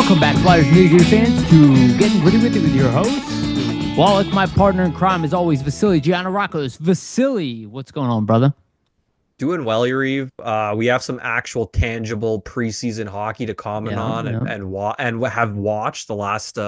Welcome back, Flyers Nitty Gritty fans, to Getting Gritty with It with your host. Well, it's my partner in crime, as always, Vasili Gianarakos. Vasili, what's going on, brother? Doing well, Yariv. We have some actual tangible preseason hockey to comment Yeah, on yeah. and have watched the last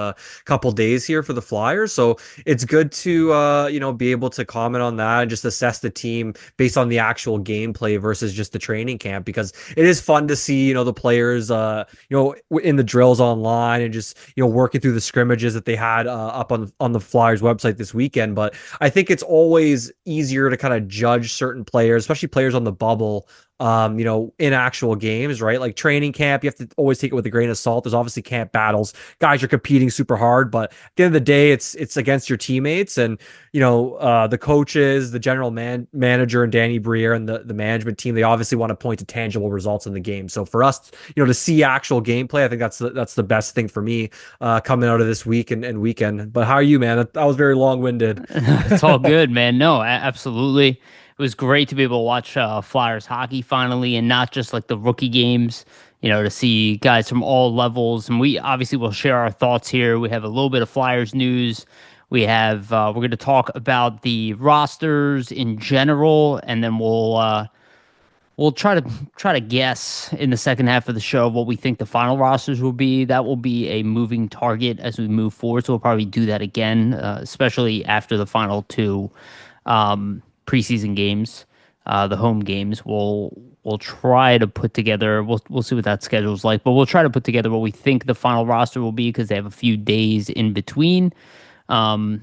couple days here for the Flyers. So it's good to be able to comment on that and just assess the team based on the actual gameplay versus just the training camp, because it is fun to see the players in the drills online and just working through the scrimmages that they had up on the Flyers website this weekend. But I think it's always easier to kind of judge certain players, especially players on the bubble, in actual games, right? Like training camp, you have to always take it with a grain of salt. There's obviously camp battles. Guys are competing super hard, but at the end of the day, it's against your teammates and the coaches, the manager and Danny Briere and the management team. They obviously want to point to tangible results in the game. So for us, to see actual gameplay, I think that's the best thing for me coming out of this week and weekend. But how are you, man? That was very long-winded. It's all good, man. No, absolutely. It was great to be able to watch Flyers hockey finally, and not just like the rookie games, to see guys from all levels. And we obviously will share our thoughts here. We have a little bit of Flyers news. We're going to talk about the rosters in general, and then we'll try to guess in the second half of the show what we think the final rosters will be. That will be a moving target as we move forward. So we'll probably do that again, especially after the final two preseason games, the home games. We'll try to put together. We'll see what that schedule's like, but we'll try to put together what we think the final roster will be, because they have a few days in between, and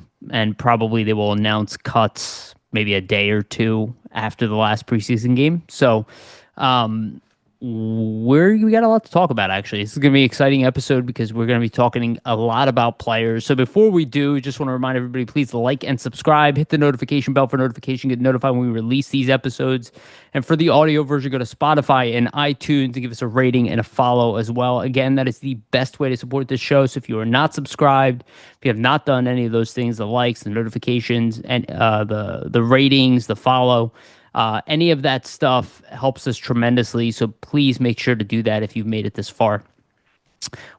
probably they will announce cuts maybe a day or two after the last preseason game. So, we got a lot to talk about, actually. This is going to be an exciting episode because we're going to be talking a lot about players. So before we do, just want to remind everybody, please like and subscribe, hit the notification bell for notification, get notified when we release these episodes. And for the audio version, go to Spotify and iTunes to give us a rating and a follow as well. Again, that is the best way to support this show. So if you are not subscribed, if you have not done any of those things, the likes, the notifications, and the ratings, the follow, any of that stuff helps us tremendously. So please make sure to do that if you've made it this far,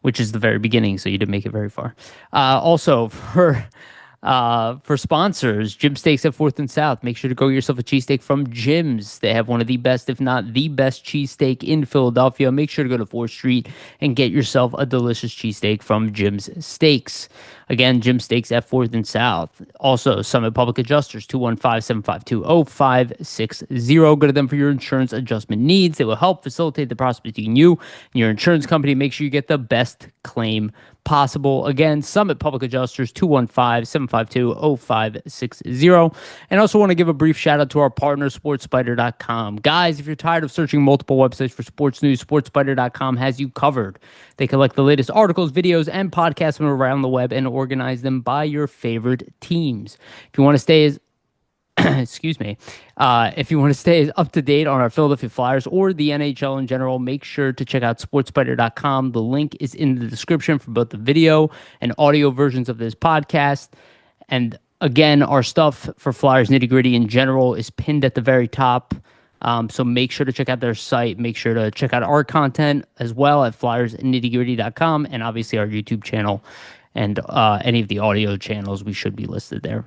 which is the very beginning. So you did make it very far. Also, for sponsors, Jim Steaks at 4th and South. Make sure to go get yourself a cheesesteak from Jim's. They have one of the best, if not the best, cheesesteak in Philadelphia. Make sure to go to 4th Street and get yourself a delicious cheesesteak from Jim's Steaks. Again, Jim Steaks at 4th and South. Also, Summit Public Adjusters, 215-752-0560. Go to them for your insurance adjustment needs. They will help facilitate the process between you and your insurance company. Make sure you get the best claim possible. Again, Summit Public Adjusters, 215-752-0560. And also want to give a brief shout out to our partner, SportsSpider.com. Guys, if you're tired of searching multiple websites for sports news, SportsSpider.com has you covered. They collect the latest articles, videos, and podcasts from around the web and organize them by your favorite teams. If you want to stay as excuse me. If you want to stay up to date on our Philadelphia Flyers or the NHL in general, make sure to check out SportsSpider.com. The link is in the description for both the video and audio versions of this podcast. And again, our stuff for Flyers Nitty Gritty in general is pinned at the very top. So make sure to check out their site. Make sure to check out our content as well at FlyersNittyGritty.com, and obviously our YouTube channel and any of the audio channels. We should be listed there.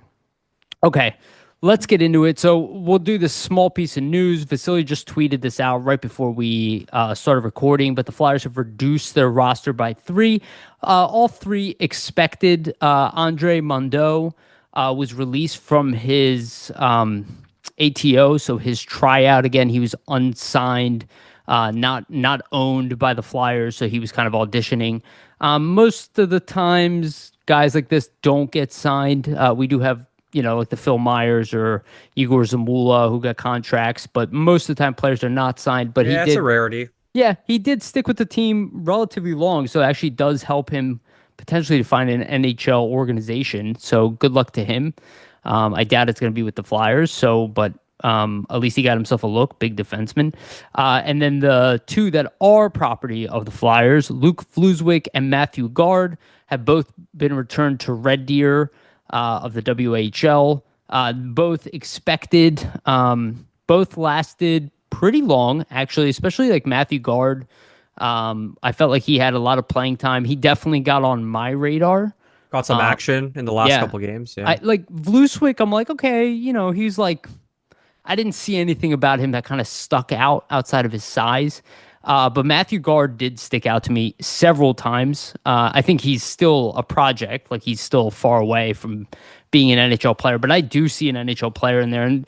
Okay. Let's get into it. So we'll do this small piece of news. Vasili just tweeted this out right before we started recording, but the Flyers have reduced their roster by 3. All 3 expected. Andre Mondeau was released from his ATO, so his tryout. Again, he was unsigned, not owned by the Flyers, so he was kind of auditioning. Most of the times, guys like this don't get signed. We do have like the Phil Myers or Igor Zamula who got contracts, but most of the time players are not signed. But yeah, it's a rarity. Yeah, he did stick with the team relatively long, so it actually does help him potentially to find an NHL organization. So good luck to him. I doubt it's going to be with the Flyers. But at least he got himself a look, big defenseman. And then the 2 that are property of the Flyers, Luke Fluswick and Matthew Gard, have both been returned to Red Deer of the WHL. Both expected, both lasted pretty long, actually, especially like Matthew Gard. I felt like he had a lot of playing time. He definitely got on my radar. Got some Um, action in the last yeah, couple games. Yeah. I like Vluswik. I'm like, okay, he's like, I didn't see anything about him that kind of stuck out outside of his size. But Matthew Guard did stick out to me several times. I think he's still a project, like he's still far away from being an NHL player, but I do see an NHL player in there. And,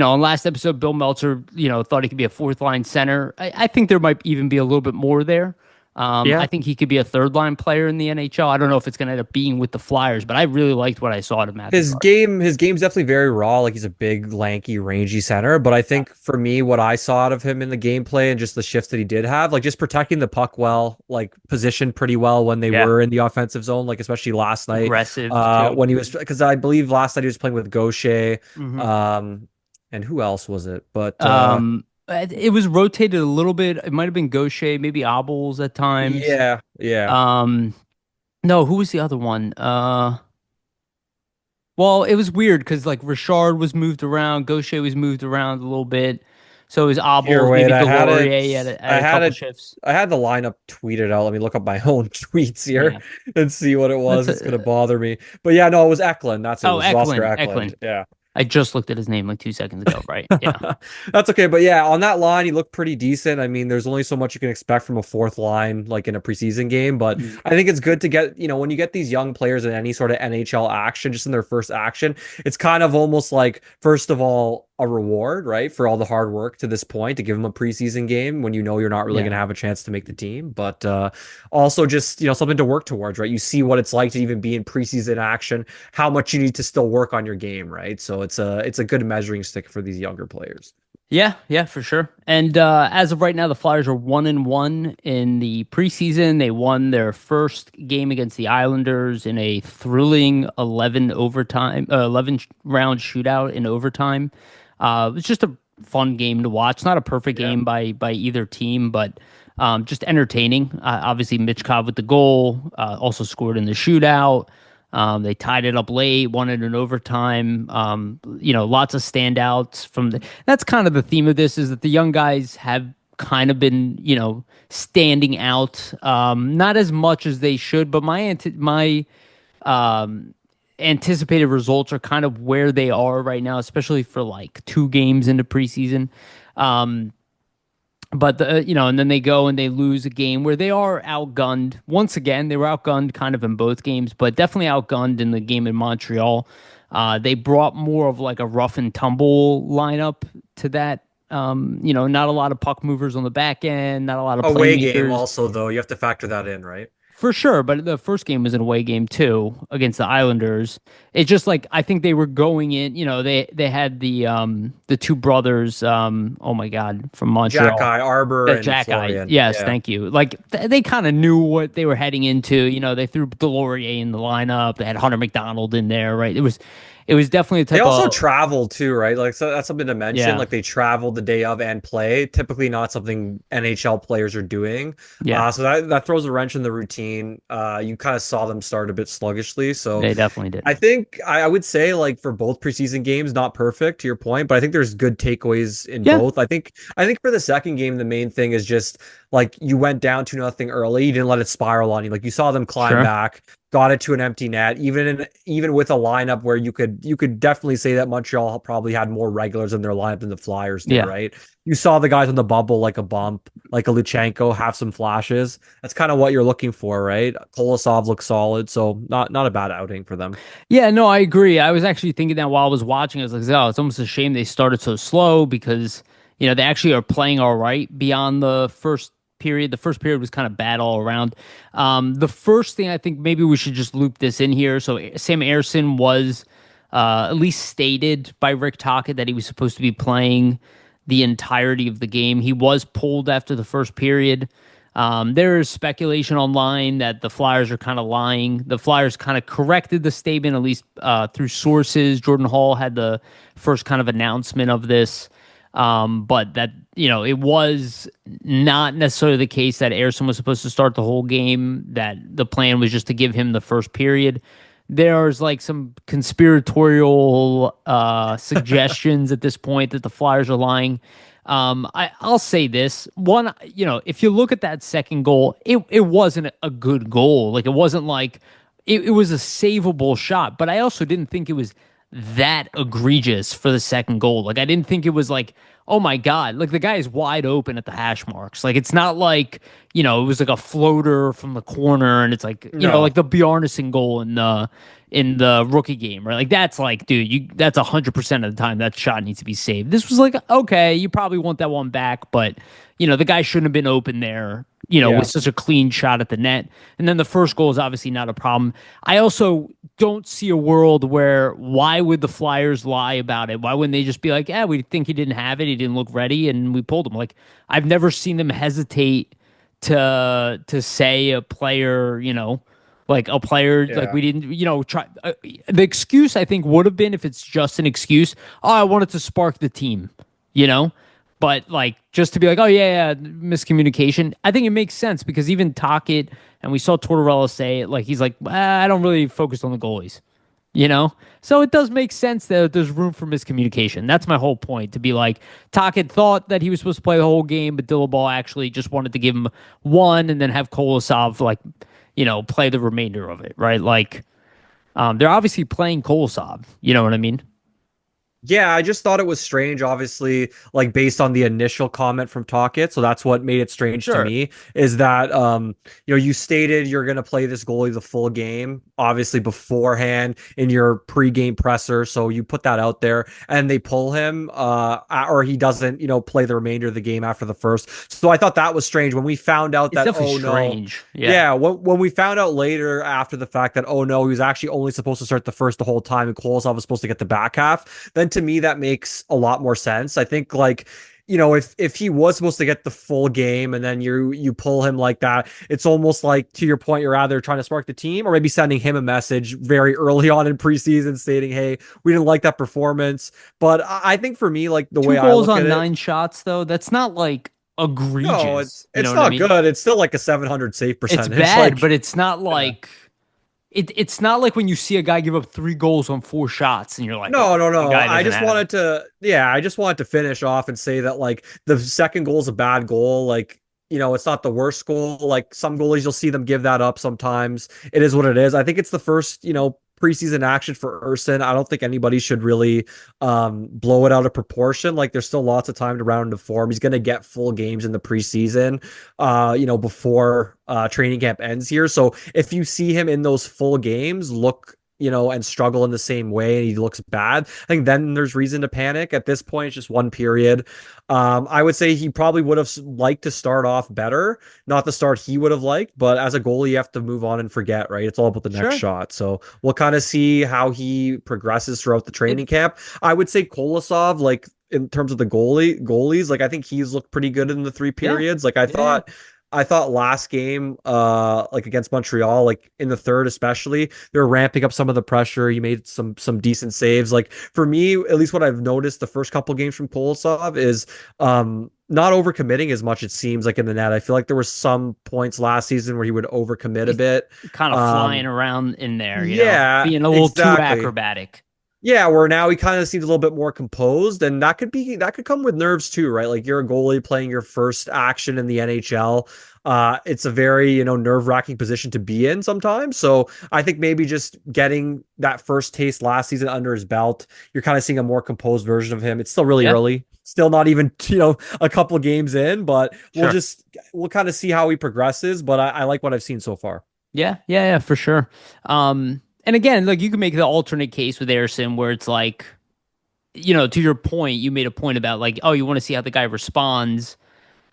on last episode, Bill Meltzer, thought he could be a fourth line center. I think there might even be a little bit more there. I Yeah. think he could be a third line player in the NHL. I don't know if it's going to end up being with the Flyers, but I really liked what I saw out of Matthew Guard. His game's definitely very raw. Like he's a big, lanky, rangy center. But I Yeah. think for me, what I saw out of him in the gameplay and just the shifts that he did have, like just protecting the puck well, like positioned pretty well when they Yeah. were in the offensive zone, like especially last night. Aggressive too. When he was because I believe last night he was playing with Gaucher, Hmm. um, and who else was it? But it was rotated a little bit. It might have been Gaucher, maybe Obels at times. yeah, yeah. Um, no, who was the other one? Well, it was weird because like Richard was moved around, Gaucher was moved around a little bit. So it was Here, Obels, wait, maybe Delorier at I a had couple it, shifts. I had the lineup tweeted out. Let me look up my own tweets here Yeah, and see what it that's was. It's gonna a, bother me. But yeah, no, it was Eklund. That's it. It was Oscar Eklund, Eklund. Eklund. Yeah. I just looked at his name like 2 seconds ago. Right? Yeah. That's okay. But yeah, on that line, he looked pretty decent. I mean, there's only so much you can expect from a fourth line, like in a preseason game. But Mm. I think it's good to get, when you get these young players in any sort of NHL action, just in their first action, it's kind of almost like, first of all, a reward, right, for all the hard work to this point to give them a preseason game when you know you're not really Yeah. going to have a chance to make the team. But also just, something to work towards, right? You see what it's like to even be in preseason action, how much you need to still work on your game, right? So it's a good measuring stick for these younger players. Yeah, yeah, for sure. And as of right now, the Flyers are 1-1 in the preseason. They won their first game against the Islanders in a thrilling 11 round shootout in overtime. It was just a fun game to watch. Not a perfect Yeah. game by either team, but just entertaining. Obviously, Mitch Cobb with the goal, also scored in the shootout. They tied it up late, won it in overtime. Lots of standouts from the. That's kind of the theme of this is that the young guys have kind of been, standing out. Not as much as they should, but my um, anticipated results are kind of where they are right now, especially for like 2 games into preseason. Um, but and then they go and they lose a game where they are outgunned. Once again, they were outgunned kind of in both games, but definitely outgunned in the game in Montreal. They brought more of like a rough and tumble lineup to that. Not a lot of puck movers on the back end, not a lot of Away game playmakers. also though, you have to factor that in, right? For sure, but the first game was an away game too against the Islanders. It's just like I think they were going in, they had the two brothers, oh my God, from Jack Montreal. Eye, Arbor, That and Jack Eye. Florian. Yes, Yeah. thank you. Like they kind of knew what they were heading into. They threw Delorier in the lineup. They had Hunter McDonald in there, right? It was definitely a They type also of travel too, right? Like, so that's something to mention. yeah, Like they travel the day of and play. Typically not something NHL players are doing. yeah. So that throws a wrench in the routine. You kind of saw them start a bit sluggishly. So They definitely did. I think I would say like for both preseason games, not perfect to your point, but I think there's good takeaways in Yeah, both. I think for the second game, the main thing is just like you went down 2-0 early, you didn't let it spiral on you. Like you saw them climb sure. back, got it to an empty net, even with a lineup where you could definitely say that Montreal probably had more regulars in their lineup than the Flyers did, Yeah. right? You saw the guys on the bubble like a bump, like a Luchenko have some flashes. That's kind of what you're looking for, right? Kolosov looks solid, so not a bad outing for them. Yeah, no, I agree. I was actually thinking that while I was watching, I was like, oh, it's almost a shame they started so slow because, they actually are playing all right beyond the first period. The first period was kind of bad all around. The first thing I think maybe we should just loop this in here. So Sam Ersson was at least stated by Rick Tocchet that he was supposed to be playing the entirety of the game. He was pulled after the first period. There is speculation online that the Flyers are kind of lying. The Flyers kind of corrected the statement, at least through sources. Jordan Hall had the first kind of announcement of this. But that, it was not necessarily the case that Ersson was supposed to start the whole game, that the plan was just to give him the first period. There's like some conspiratorial suggestions at this point that the Flyers are lying. I'll say this one, if you look at that second goal, it wasn't a good goal. Like it wasn't like it was a savable shot, but I also didn't think it was that egregious for the second goal. Like I didn't think it was like, oh my God, like the guy is wide open at the hash marks. Like it's not like, it was like a floater from the corner and it's like, like No. the Bjarnason goal in the rookie game, right? Like that's like, dude, that's 100% of the time that shot needs to be saved. This was like, okay, you probably want that one back, but the guy shouldn't have been open there, with Yeah. such a clean shot at the net. And then the first goal is obviously not a problem. I also don't see a world where why would the Flyers lie about it? Why wouldn't they just be like, yeah, we think he didn't have it, he didn't look ready, and we pulled him? Like I've never seen them hesitate to say a player, like a player, like Yeah. we didn't, try. The excuse I think would have been if it's just an excuse. Oh, I wanted to spark the team, you know. But like just to be like, oh yeah, miscommunication. I think it makes sense because even Tocchet and we saw Tortorella say it. Like he's like, I don't really focus on the goalies, you know. So it does make sense that there's room for miscommunication. That's my whole point. To be like, Tocchet thought that he was supposed to play the whole game, but Dillaball actually just wanted to give him one and then have Kolosov like play the remainder of it, right? Like, they're obviously playing Kolosov. You know what I mean? Yeah, I just thought it was strange, obviously, like based on the initial comment from Tocchet. So that's what made it strange to Sure. me is that you stated you're gonna play this goalie the full game, obviously beforehand in your pregame presser. So you put that out there and they pull him, or he doesn't, play the remainder of the game after the first. So I thought that was strange when we found out It's that, definitely oh no. strange. Yeah. Yeah, when we found out later after the fact that, oh no, he was actually only supposed to start the first the whole time and Kolosov was supposed to get the back half, then to me that makes a lot more sense. I think like, if he was supposed to get the full game and then you pull him like that, it's almost like, to your point, you're either trying to spark the team or maybe sending him a message very early on in preseason stating, hey, we didn't like that performance. But I think for me, like the Two way I goals look at on it, 9 shots, though. That's not like no, egregious. it's You know it's what I not mean? good. It's still like a 700 save It's percentage. bad, Like, but it's not yeah. like it's not like when you see a guy give up 3 goals on 4 shots and you're like, No, oh, no, the no. guy doesn't have it. I just wanted to finish off and say that like the second goal is a bad goal. Like, it's not the worst goal. Like some goalies, you'll see them give that up sometimes. It is what it is. I think it's the first, preseason action for Ersson. I don't think anybody should really blow it out of proportion. Like there's still lots of time to round into form. He's gonna get full games in the preseason, before training camp ends here. So if you see him in those full games, look and struggle in the same way and he looks bad, I think then there's reason to panic. At this point, it's just one period. I would say he probably would have liked to start off better, not the start he would have liked, but as a goalie, you have to move on and forget, right? It's all about the next Sure. shot. So we'll kind of see how he progresses throughout the It training camp. I would say Kolosov, like in terms of the goalies, like I think he's looked pretty good in the three yeah. periods. Like Yeah. I thought last game, like against Montreal, like in the third especially, they were ramping up some of the pressure. He made some decent saves. Like for me, at least what I've noticed the first couple games from Kolosov is not overcommitting as much, it seems like in the net. I feel like there were some points last season where he would overcommit a He's bit. kind of flying Um, around in there, yeah, being a little too exactly. acrobatic. Yeah, where now he kind of seems a little bit more composed, and that could come with nerves too, right? Like you're a goalie playing your first action in the NHL. It's a very, nerve-wracking position to be in sometimes. So I think maybe just getting that first taste last season under his belt, you're kind of seeing a more composed version of him. It's still really Yeah. early, still not even, a couple games in, but Sure. we'll kind of see how he progresses. But I like what I've seen so far. Yeah, yeah, yeah, for sure. And again, like you can make the alternate case with Ersson where it's like, to your point, you made a point about like, oh, you want to see how the guy responds.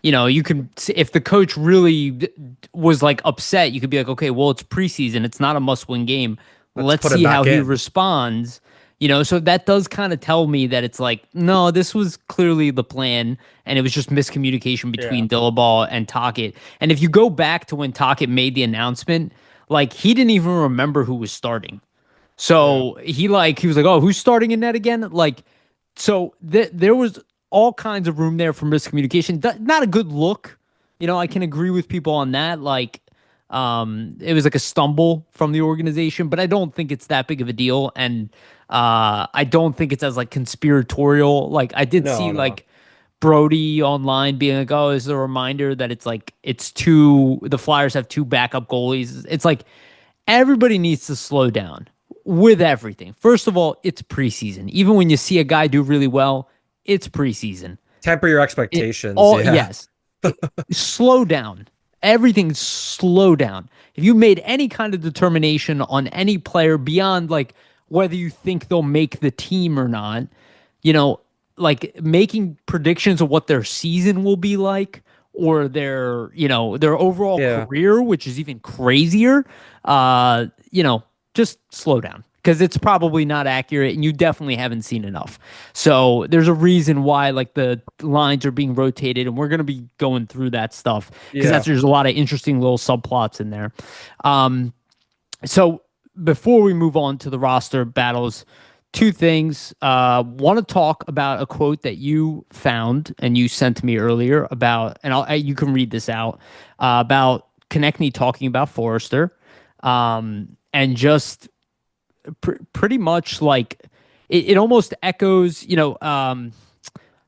You can, if the coach really was like upset, you could be like, okay, well, it's preseason. It's not a must-win game. Let's Let's put him see how back he in. responds. So that does kind of tell me that it's like, no, this was clearly the plan, and it was just miscommunication Yeah. between Dillaball and Tocchet. And if you go back to when Tocchet made the announcement, like he didn't even remember who was starting. Yeah. So he was like, oh, who's starting in net again? Like, so there was all kinds of room there for miscommunication. Not a good look. I can agree with people on that. Like, it was like a stumble from the organization, but I don't think it's that big of a deal. And I don't think it's as like conspiratorial. Like I did see No, no. like Brody online being like, "Oh, this is a reminder that the Flyers have two backup goalies." It's like everybody needs to slow down with everything. First of all, it's preseason. Even when you see a guy do really well, it's preseason. Temper your It expectations. all Yeah. yes. Slow down. Everything slow down. If you made any kind of determination on any player beyond like whether you think they'll make the team or not, you know, like making predictions of what their season will be like or their overall Yeah. career, which is even crazier, just slow down because it's probably not accurate and you definitely haven't seen enough. So there's a reason why like the lines are being rotated and we're going to be going through that stuff because Yeah. there's a lot of interesting little subplots in there. Um, so before we move on to the roster battles, two things. Want to talk about a quote that you found and you sent to me earlier about, and you can read this out about Konechny talking about Foerster, and just pretty much like it almost echoes. I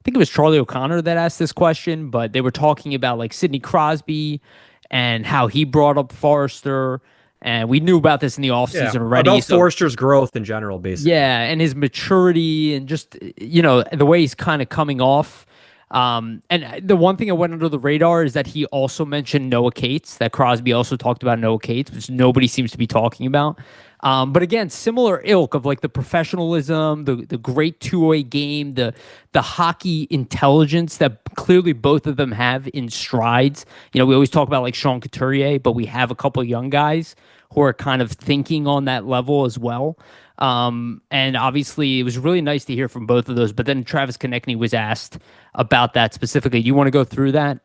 think it was Charlie O'Connor that asked this question, but they were talking about like Sidney Crosby and how he brought up Forrester. And we knew about this in the Yeah. offseason already. About So, Forster's growth in general, basically. yeah, and his maturity and just, the way he's kind of coming off. And the one thing that went under the radar is that he also mentioned Noah Cates, that Crosby also talked about Noah Cates, which nobody seems to be talking about. But again, similar ilk of like the professionalism, the great two-way game, the hockey intelligence that clearly both of them have in strides. We always talk about like Sean Couturier, but we have a couple of young guys who are kind of thinking on that level as well. And obviously, it was really nice to hear from both of those. But then Travis Konechny was asked about that specifically. Do you want to go through that,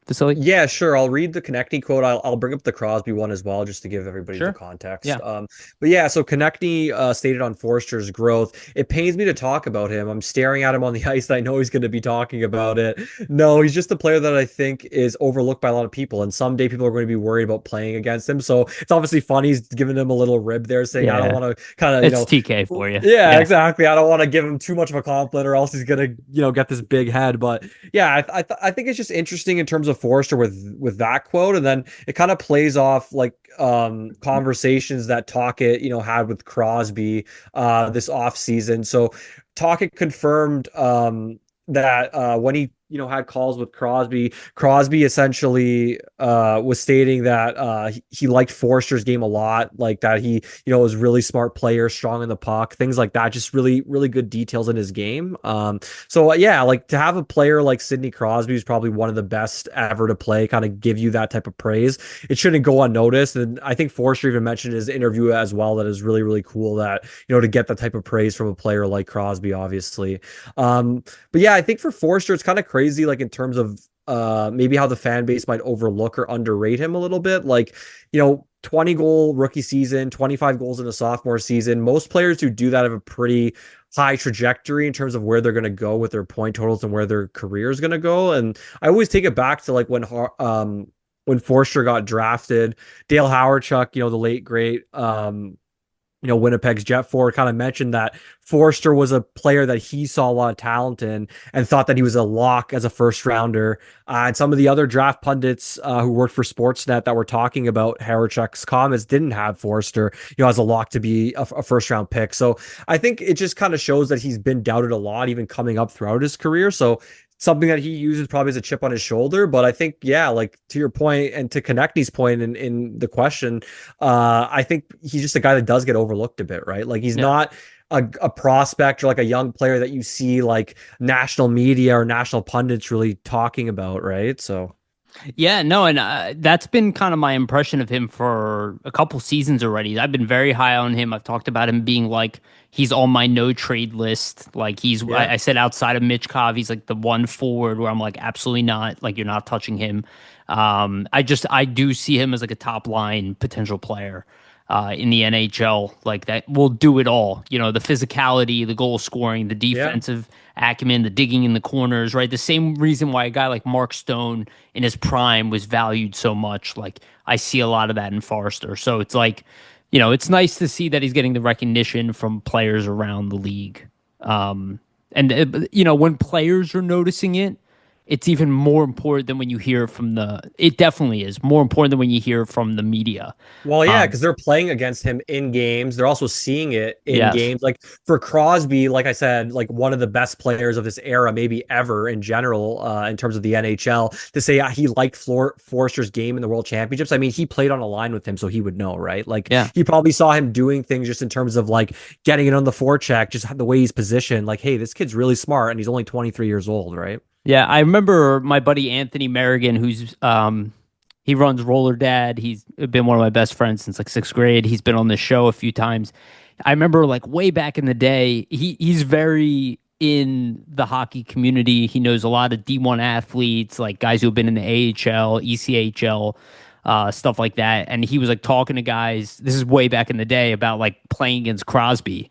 Vasili? Yeah, sure. I'll read the Konechny quote. I'll bring up the Crosby one as well, just to give everybody the Sure. context. Yeah. But yeah, so Konechny stated on Forster's growth. It pains me to talk about him. I'm staring at him on the ice. I know he's going to be talking about it. No, he's just a player that I think is overlooked by a lot of people, and someday people are going to be worried about playing against him. So it's obviously funny. He's giving him a little rib there, saying, "I don't Yeah. want to kind of, It's TK for you. yeah, Yeah. exactly. I don't want to give him too much of a compliment, or else he's gonna, get this big head." But yeah, I think it's just interesting in terms of Forster with that quote, and then it kind of plays off like conversations that Talkett had with Crosby this off season. So Talkett confirmed that when he had calls with Crosby essentially was stating that he liked Forster's game a lot, like that he was really smart player, strong in the puck, things like that, just really really good details in his game. So yeah, like to have a player like Sidney Crosby, who's probably one of the best ever to play, kind of give you that type of praise, it shouldn't go unnoticed. And I think Foerster even mentioned in his interview as well that is really really cool that to get that type of praise from a player like Crosby, obviously. But yeah, I think for Foerster, it's kind of crazy, like in terms of maybe how the fan base might overlook or underrate him a little bit. Like, 20-goal rookie season, 25 goals in a sophomore season. Most players who do that have a pretty high trajectory in terms of where they're going to go with their point totals and where their career is going to go. And I always take it back to like when Foerster got drafted, Dale Hawerchuk, the late great Winnipeg's Jet Forward, kind of mentioned that Foerster was a player that he saw a lot of talent in and thought that he was a lock as a first rounder. And some of the other draft pundits who worked for Sportsnet that were talking about Hawerchuk's comments didn't have Foerster, as a lock to be a first round pick. So I think it just kind of shows that he's been doubted a lot, even coming up throughout his career. So something that he uses probably as a chip on his shoulder. But I think, yeah, like to your point and to Konechny's point in the question, I think he's just a guy that does get overlooked a bit, right? Like he's not a prospect or like a young player that you see like national media or national pundits really talking about, right? So Yeah, no, and that's been kind of my impression of him for a couple seasons already. I've been very high on him. I've talked about him being like he's on my no trade list. Like yeah. I said outside of Mitchkov, he's like the one forward where I'm like absolutely not. Like you're not touching him. I do see him as like a top line potential player. In the NHL, like that will do it all. The physicality, the goal scoring, the Yeah. defensive acumen, the digging in the corners, right? The same reason why a guy like Mark Stone in his prime was valued so much. Like I see a lot of that in Foerster. So it's like, it's nice to see that he's getting the recognition from players around the league. And when players are noticing it, it's even more important than when you hear it from the. It definitely is more important than when you hear it from the media. Well, yeah, Um, because they're playing against him in games. They're also seeing it in yes, games. Like for Crosby, like I said, like one of the best players of this era, maybe ever in general, in terms of the NHL. To say he liked Foerster's game in the World Championships. I mean, he played on a line with him, so he would know, right? Like yeah, he probably saw him doing things just in terms of like getting it on the forecheck, just the way he's positioned. Like, hey, this kid's really smart, and he's only 23 years old, right? yeah. I remember my buddy Anthony Merrigan, who's he runs Roller Dad. He's been one of my best friends since like sixth grade. He's been on this show a few times. I remember like way back in the day, he's very in the hockey community. He knows a lot of D1 athletes, like guys who have been in the AHL, ECHL, stuff like that. And he was like talking to guys. This is way back in the day about like playing against Crosby,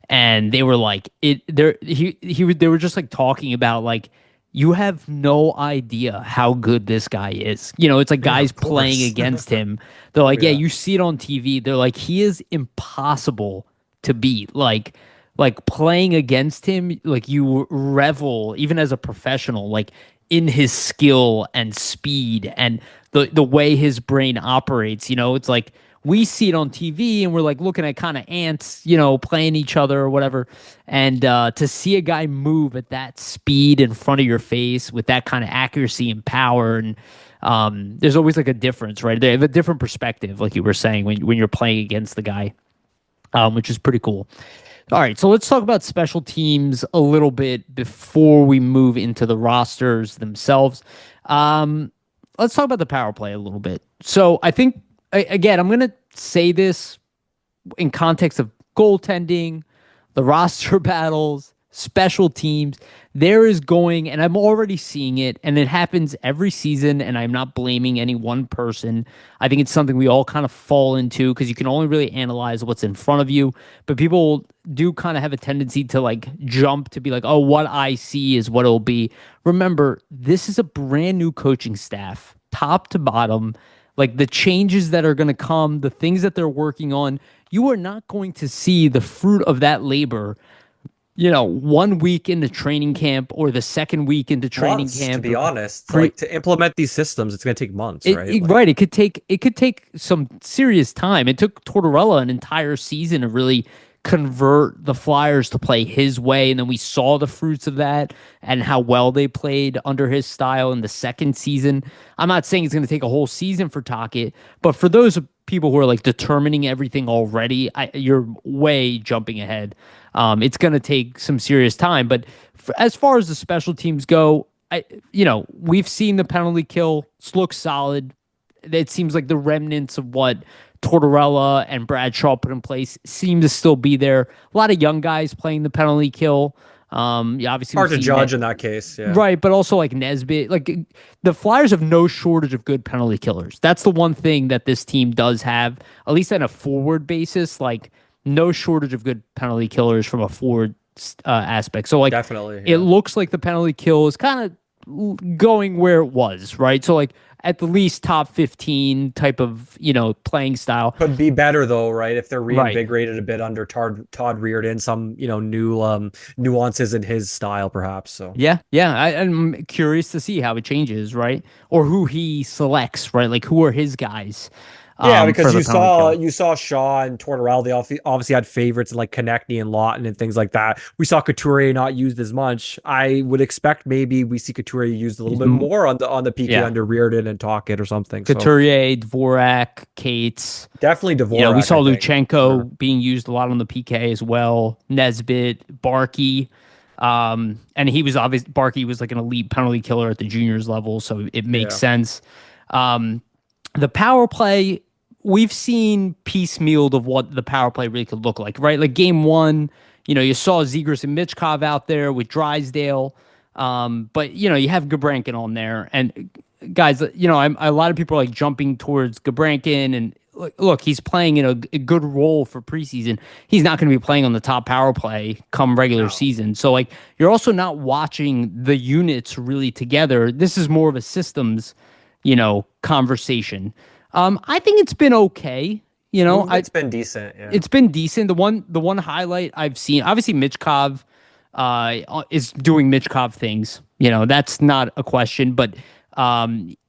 and they were like it. They were just like talking about like you have no idea how good this guy is. It's like Yeah, guys of playing course. against him. They're like, yeah, Yeah. you see it on TV. They're like, he is impossible to beat. Like playing against him, like you revel even as a professional, like in his skill and speed and the way his brain operates. It's like we see it on TV and we're like looking at kind of ants, playing each other or whatever. And to see a guy move at that speed in front of your face with that kind of accuracy and power, and there's always like a difference, right? They have a different perspective, like you were saying, when you're playing against the guy, which is pretty cool. All right, so let's talk about special teams a little bit before we move into the rosters themselves. Um, let's talk about the power play a little bit. So I think again, I'm going to say this in context of goaltending, the roster battles, special teams. There is going, and I'm already seeing it, and it happens every season, and I'm not blaming any one person. I think it's something we all kind of fall into because you can only really analyze what's in front of you. But people do kind of have a tendency to like jump to be like, oh, what I see is what it'll be. Remember, this is a brand new coaching staff, top to bottom. Like the changes that are going to come, the things that they're working on, you are not going to see the fruit of that labor, 1 week into training camp or the second week into training Months, to camp. be honest. Pre, Like to implement these systems, it's gonna take months, right? Like right. It could take some serious time. It took Tortorella an entire season to really convert the Flyers to play his way, and then we saw the fruits of that and how well they played under his style in the second season. I'm not saying it's going to take a whole season for Tocchet, but for those people who are like determining everything already, you're way jumping ahead. It's going to take some serious time, but as far as the special teams go, we've seen the penalty kill look solid. It seems like the remnants of what Tortorella and Bradshaw put in place seem to still be there. A lot of young guys playing the penalty kill. Yeah, obviously hard we've to seen judge in that case. Yeah. right, but also like Nesbitt. Like the Flyers have no shortage of good penalty killers. That's the one thing that this team does have, at least on a forward basis. Like no shortage of good penalty killers from a forward aspect. So like Definitely. it Yeah. looks like the penalty kill is kind of going where it was, right? So like at the least top 15 type of, playing style. Could be better though, right? If they're Right. reinvigorated a bit under Todd Reardon, some, new nuances in his style, perhaps. So Yeah, yeah. I'm curious to see how it changes, right? Or who he selects, right? Like who are his guys yeah, for because the you penalty saw kill. you saw Shaw and Tortorella. They obviously had favorites like Konechny and Lawton and things like that. We saw Couturier not used as much. I would expect maybe we see Couturier used a little He's bit more on the PK yeah. under Reardon and Tocchet or something. So Couturier, Dvorak, Cates. definitely We Dvorak, saw I think, for sure. Luchenko being used a lot on the PK as well. Nesbitt, Barkey. And he was obvious. Barkey was like an elite penalty killer at the juniors level, so it makes Yeah. sense. Um, the power play, we've seen piecemealed of what the power play really could look like, right? Like game one, you saw Zegras and Mitchkov out there with Drysdale. But you have Gabrankin on there, and guys, a lot of people are like jumping towards Gabrankin, and look, he's playing in a good role for preseason. He's not going to be playing on the top power play come regular No. season. So like, you're also not watching the units really together. This is more of a systems, conversation. I think it's been okay. I Movement's been decent, yeah. It's been decent. The one highlight I've seen, obviously Mitchkov. is doing Mitchkov things. That's not a question, but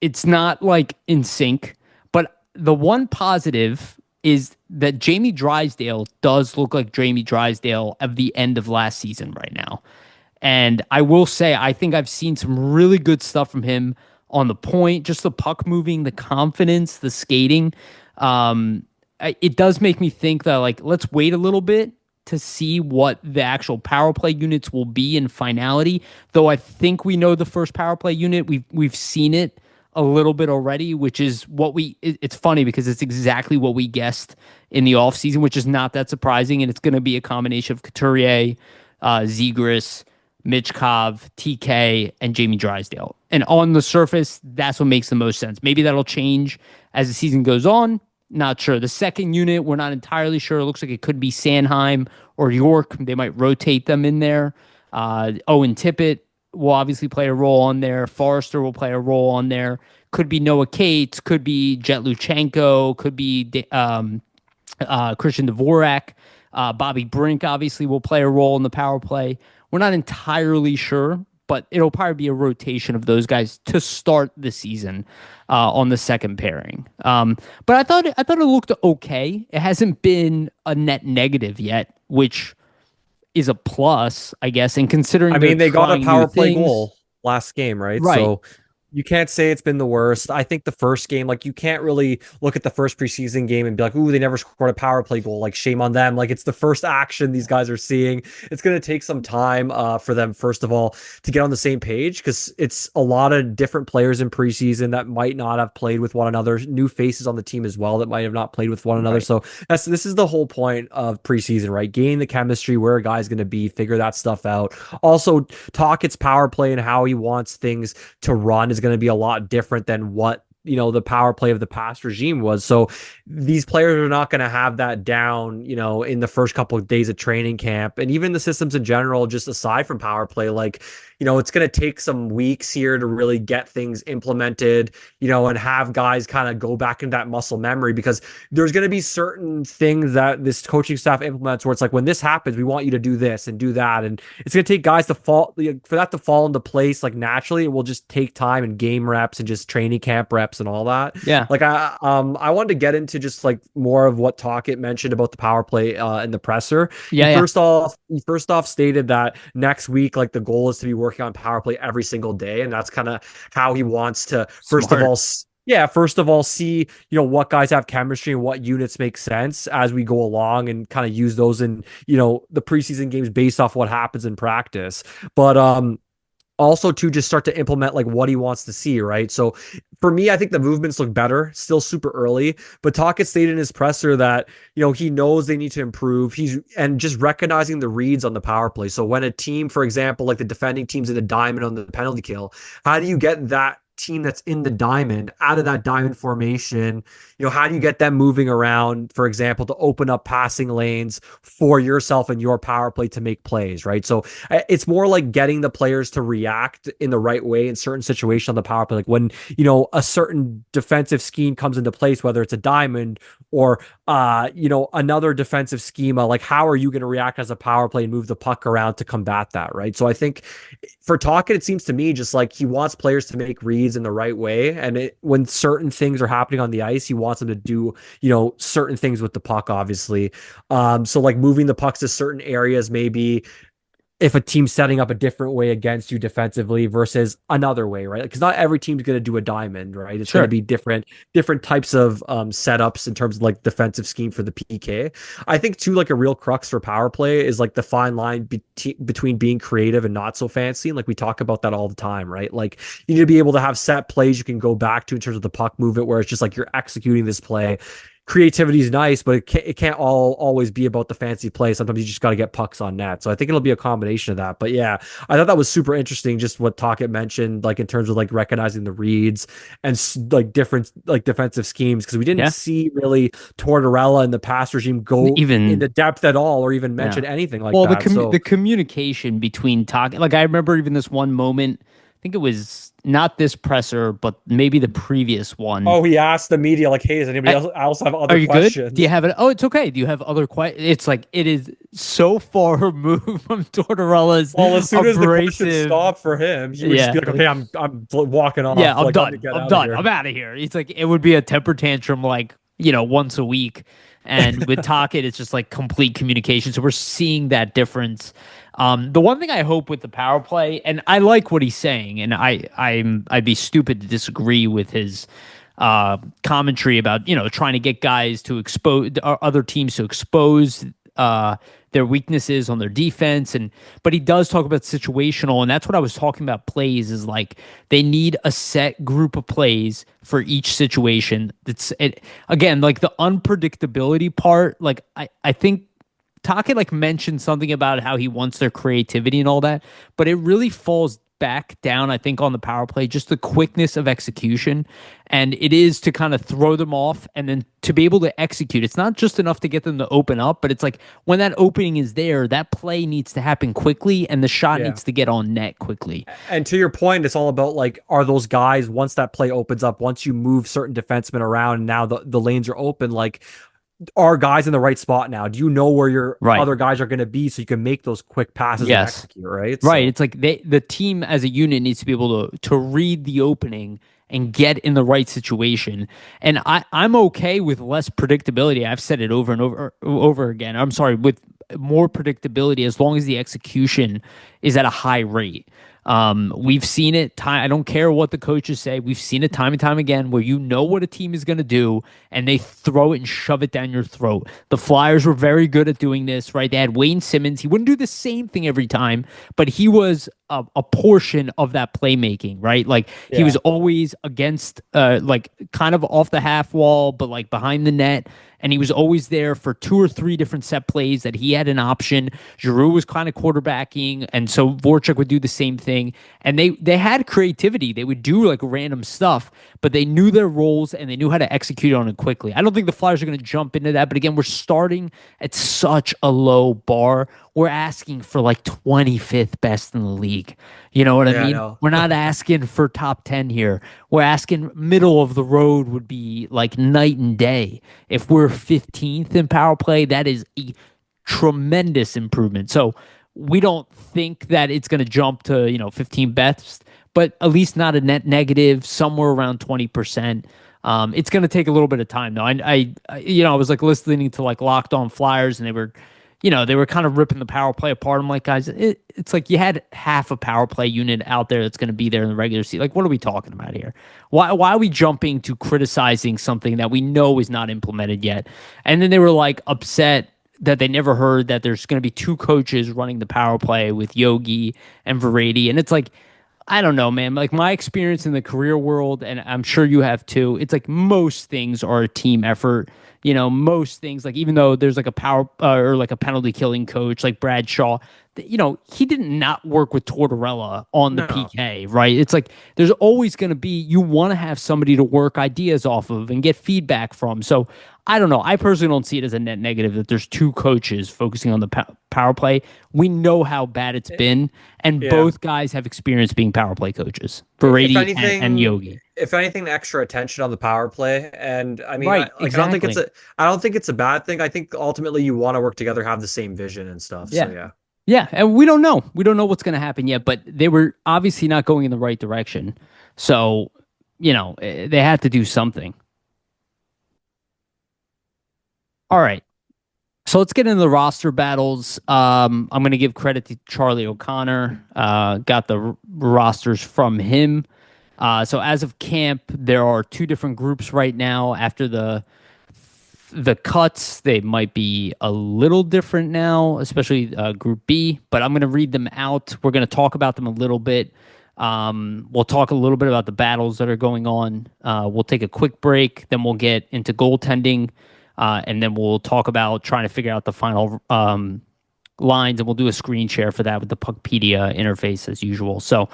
it's not like in sync. But the one positive is that Jamie Drysdale does look like Jamie Drysdale of the end of last season right now. And I will say, I think I've seen some really good stuff from him on the point, just the puck moving, the confidence, the skating. It does make me think that, like, let's wait a little bit to see what the actual power play units will be in finality. Though I think we know the first power play unit. We've seen it a little bit already, which is what it's funny because it's exactly what we guessed in the offseason, which is not that surprising. And it's going to be a combination of Couturier, Zegras, Mitchkov, TK, and Jamie Drysdale. And on the surface, that's what makes the most sense. Maybe that'll change as the season goes on. Not sure. The second unit, we're not entirely sure. It looks like it could be Sanheim or York. They might rotate them in there. Owen Tippett will obviously play a role on there. Foerster will play a role on there. Could be Noah Cates. Could be Jet Luchenko. Could be Christian Dvorak. Bobby Brink obviously will play a role in the power play. We're not entirely sure, but it'll probably be a rotation of those guys to start the season on the second pairing. But I thought it looked okay. It hasn't been a net negative yet, which is a plus, I guess. And considering I mean, they got a power play things, goal last game, right? right? So you can't say it's been the worst. I think the first game, like, you can't really look at the first preseason game and be like, ooh, they never scored a power play goal. Like, shame on them. Like, it's the first action these guys are seeing. It's going to take some time for them, first of all, to get on the same page, because it's a lot of different players in preseason that might not have played with one another, new faces on the team as well that might have not played with one another. Right. So this is the whole point of preseason, right? Gain the chemistry, where a guy's going to be, figure that stuff out. Also, Talkett's power play and how he wants things to run is going to be a lot different than what the power play of the past regime was. So these players are not going to have that down in the first couple of days of training camp, and even the systems in general, just aside from power play. Like, it's going to take some weeks here to really get things implemented, and have guys kind of go back into that muscle memory, because there's going to be certain things that this coaching staff implements where it's like, when this happens, we want you to do this and do that. And it's going to take guys to fall, for that to fall into place, like, naturally. It will just take time and game reps and just training camp reps and all that. Yeah. Like, I wanted to get into just like more of what Talkett mentioned about the power play in the presser. Yeah. He first off stated that next week, like, the goal is to be working on power play every single day, and that's kind of how he wants to first of all see what guys have chemistry and what units make sense as we go along, and kind of use those in the preseason games based off what happens in practice. But also to just start to implement like what he wants to see, right? So for me, I think the movements look better. Still super early, but Talkett stated in his presser that he knows they need to improve. And just recognizing the reads on the power play. So when a team, for example, like the defending team's in a diamond on the penalty kill, how do you get that team that's in the diamond out of that diamond formation? How do you get them moving around, for example, to open up passing lanes for yourself and your power play to make plays, right? So it's more like getting the players to react in the right way in certain situations on the power play. Like when a certain defensive scheme comes into place, whether it's a diamond or another defensive schema, like, how are you going to react as a power play and move the puck around to combat that, right? So I think for Talkett, it seems to me just like he wants players to make reads in the right way, and when certain things are happening on the ice, he wants them to do certain things with the puck, obviously. So like moving the pucks to certain areas, maybe if a team's setting up a different way against you defensively versus another way, right? Because not every team's going to do a diamond, right? It's going to be different types of setups in terms of like defensive scheme for the PK. I think too, like a real crux for power play is like the fine line between being creative and not so fancy. And like we talk about that all the time, right? Like you need to be able to have set plays you can go back to in terms of the puck movement, where it's just like you're executing this play. Creativity is nice, but it can't always be about the fancy play. Sometimes you just got to get pucks on net. So I think it'll be a combination of that. But yeah, I thought that was super interesting, just what Talkett mentioned, like in terms of like recognizing the reads and like different like defensive schemes, because we didn't see really Tortorella and the past regime go even into depth at all, or even mention anything like that. The communication between Talkett, like I remember even this one moment think it was not this presser, but maybe the previous one. Oh, he asked the media like, "Hey, does anybody else have Are other you good? Do you questions?" have it? Oh, it's okay. Do you have other questions? It's like it is so far removed from Tortorella's Well, as soon as the question abrasive. stopped for him, he would just Yeah, be like, "Okay, I'm walking yeah. off. I'm Like, let me done. get I'm out of done. I'm here." out of here. It's like it would be a temper tantrum, like once a week. And with Tocchet, it's just like complete communication. So we're seeing that difference. The one thing I hope with the power play, and I like what he's saying, and I'd be stupid to disagree with his commentary about trying to get guys to expose other teams to expose their weaknesses on their defense. But he does talk about situational, and that's what I was talking about. Plays is like they need a set group of plays for each situation. That's it again, like the unpredictability part. Like I think Taka like mentioned something about how he wants their creativity and all that, but it really falls back down, I think, on the power play, just the quickness of execution. And it is to kind of throw them off and then to be able to execute. It's not just enough to get them to open up, but it's like when that opening is there, that play needs to happen quickly and the shot Yeah. needs to get on net quickly. And to your point, it's all about like, are those guys, once that play opens up, once you move certain defensemen around and now the lanes are open, like, are guys in the right spot now? Do you know where your Right. other guys are going to be so you can make those quick passes and Yes. execute, right? Right. So, It's like the team as a unit needs to be able to read the opening and get in the right situation. And I'm okay with less predictability. I've said it over and over again. I'm sorry, with more predictability as long as the execution is at a high rate. We've seen it time. I don't care what the coaches say. We've seen it time and time again where you know what a team is going to do and they throw it and shove it down your throat. The Flyers were very good at doing this, right? They had Wayne Simmons. He wouldn't do the same thing every time, but he was a portion of that playmaking, right? Like he was yeah. always against, like kind of off the half wall, but like behind the net. And he was always there for 2 or 3 different set plays that he had an option. Giroux was kind of quarterbacking, and so Voracek would do the same thing. And they had creativity. They would do like random stuff, but they knew their roles and they knew how to execute on it quickly. I don't think the Flyers are going to jump into that, but again, we're starting at such a low bar. We're asking for like 25th best in the league. You know what I Yeah, I mean? know. We're not asking for top 10 here. We're asking middle of the road would be like night and day. If we're 15th in power play, that is a tremendous improvement. So we don't think that it's going to jump to, 15 best, but at least not a net negative, somewhere around 20%. It's going to take a little bit of time though. I was like listening to like Locked On Flyers and they were kind of ripping the power play apart. I'm like, guys, it's like you had half a power play unit out there that's going to be there in the regular season. Like, what are we talking about here? Why are we jumping to criticizing something that we know is not implemented yet? And then they were like upset that they never heard that there's going to be 2 coaches running the power play with Yogi and Verady. And it's like, I don't know, man. Like my experience in the career world, and I'm sure you have too, it's like most things are a team effort. Most things, like even though there's like a power or like a penalty killing coach like Brad Shaw, he did not work with Tortorella on the No. PK, right? It's like there's always going to be, you want to have somebody to work ideas off of and get feedback from. So I don't know. I personally don't see it as a net negative that there's 2 coaches focusing on the power play. We know how bad it's been, and Yeah. both guys have experience being power play coaches, If Brady and anything, Yogi. if anything, extra attention on the power play, and I mean, Right, exactly. I don't think it's a bad thing. I think ultimately you want to work together, have the same vision and stuff. So Yeah. yeah, Yeah, and we don't know. We don't know what's going to happen yet, but they were obviously not going in the right direction. So, they had to do something. All right. So let's get into the roster battles. I'm going to give credit to Charlie O'Connor. Got the rosters from him. So as of camp, there are 2 different groups right now. After the cuts, they might be a little different now, especially Group B. But I'm going to read them out. We're going to talk about them a little bit. We'll talk a little bit about the battles that are going on. We'll take a quick break, then we'll get into goaltending. And then we'll talk about trying to figure out the final lines, and we'll do a screen share for that with the Puckpedia interface as usual. So,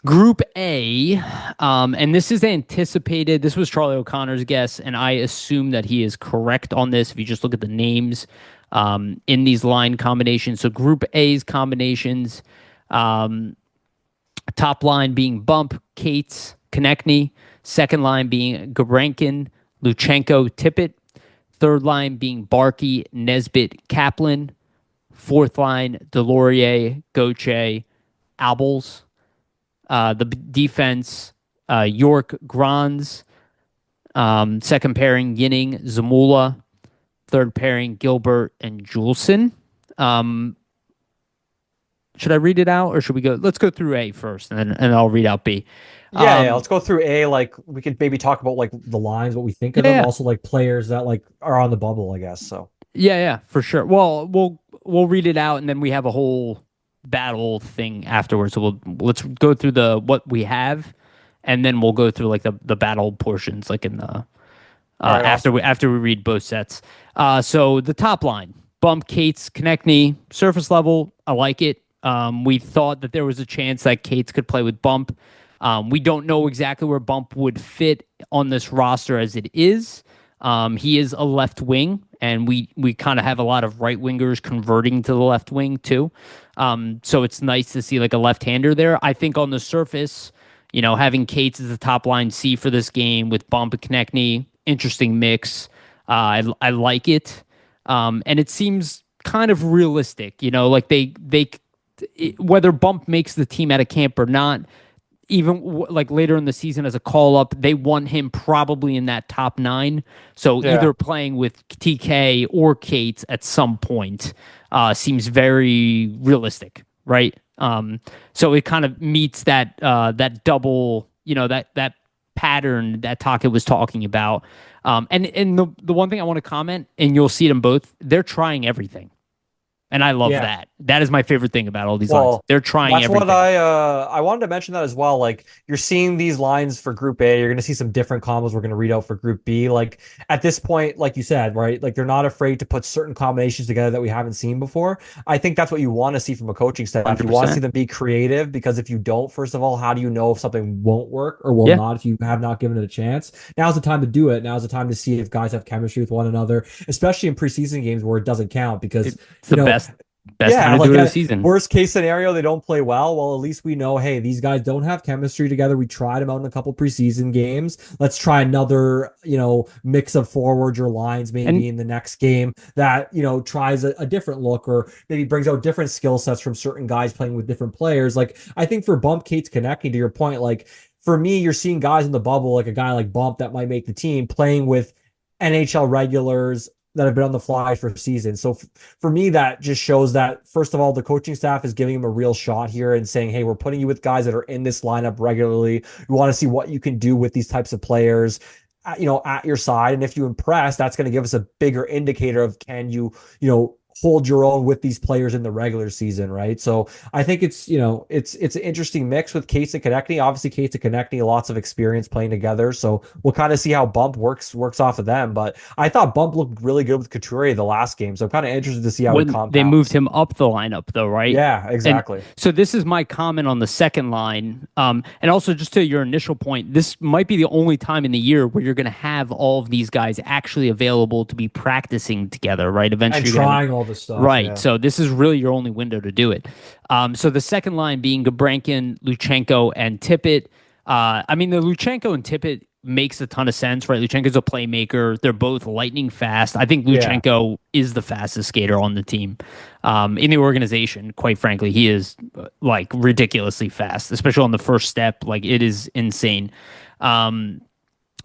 Group A, and this is anticipated. This was Charlie O'Connor's guess, and I assume that he is correct on this if you just look at the names in these line combinations. So, Group A's combinations. Top line being Bump, Cates, Konechny. Second line being Gabrankin, Luchenko, Tippett. Third line being Barkey, Nesbitt, Kaplan. Fourth line, Delorier, Gauthier, Albals. The defense, York, Grands. Second pairing, Yinning, Zamula. Third pairing, Gilbert and Juleson. Um, should I read it out or should we go? Let's go through A first, and I'll read out B. Yeah, let's go through A. Like we could maybe talk about like the lines, what we think of them. Yeah, Also, like players that like are on the bubble, I guess. So yeah, for sure. Well, we'll read it out, and then we have a whole battle thing afterwards. So let's go through the what we have, and then we'll go through like the battle portions, like in the all right, awesome. after we read both sets. So the top line, Bump, Cates, Konechny, surface level. I like it. We thought that there was a chance that Cates could play with Bump. We don't know exactly where Bump would fit on this roster as it is. He is a left wing, and we kind of have a lot of right wingers converting to the left wing too. So it's nice to see like a left hander there. I think on the surface, having Cates as the top line C for this game with Bump and Konechny, interesting mix. I like it, and it seems kind of realistic. Like whether Bump makes the team out of camp or not, even like later in the season as a call up, they want him probably in that top 9. So Yeah. either playing with TK or Cates at some point seems very realistic, right? So it kind of meets that double, that pattern that Taka was talking about. And the one thing I want to comment, and you'll see it in both, they're trying everything. And I love Yeah. that. That is my favorite thing about all these lines. Well, They're trying that's what everything. I wanted to mention that as well. Like you're seeing these lines for Group A, you're gonna see some different combos we're gonna read out for Group B. Like at this point, like you said, right? Like they're not afraid to put certain combinations together that we haven't seen before. I think that's what you want to see from a coaching staff. You want to see 100%. them be creative because if you don't, first of all, how do you know if something won't work or will Yeah. not if you have not given it a chance? Now's the time to do it. Now's the time to see if guys have chemistry with one another, especially in preseason games where it doesn't count because It's you the know best time yeah, to do like it of the a season. worst case scenario, they don't play well. Well, at least we know, hey, these guys don't have chemistry together. We tried them out in a couple preseason games. Let's try another, mix of forwards or lines And maybe in the next game that, tries a different look or maybe brings out different skill sets from certain guys playing with different players. Like I think for Bump Cates connecting to your point, like for me, you're seeing guys in the bubble, like a guy like Bump that might make the team playing with NHL regulars that have been on the fly for seasons. So for me, that just shows that first of all, the coaching staff is giving him a real shot here and saying, "Hey, we're putting you with guys that are in this lineup regularly. We want to see what you can do with these types of players." At your side, and if you impress, that's going to give us a bigger indicator of can you hold your own with these players in the regular season, right? So I think it's an interesting mix with Case and Konechny. Obviously, Case and Konechny, lots of experience playing together, so we'll kind of see how Bump works off of them. But I thought Bump looked really good with Couturier the last game, so I'm kind of interested to see how he when they moved compounds. him up the lineup, though, right? Yeah, And exactly. so this is my comment on the second line. And also just to your initial point, this might be the only time in the year where you're going to have all of these guys actually available to be practicing together, right? And Eventually, you're going to have trying all this stuff, right. yeah. So this is really your only window to do it. So the second line being Gabrankin, Luchenko, and Tippett. I mean, the Luchenko and Tippett makes a ton of sense, right? Luchenko's a playmaker. They're both lightning fast. I think Yeah. Luchenko is the fastest skater on the team. In the organization, quite frankly, he is like ridiculously fast, especially on the first step. Like it is insane.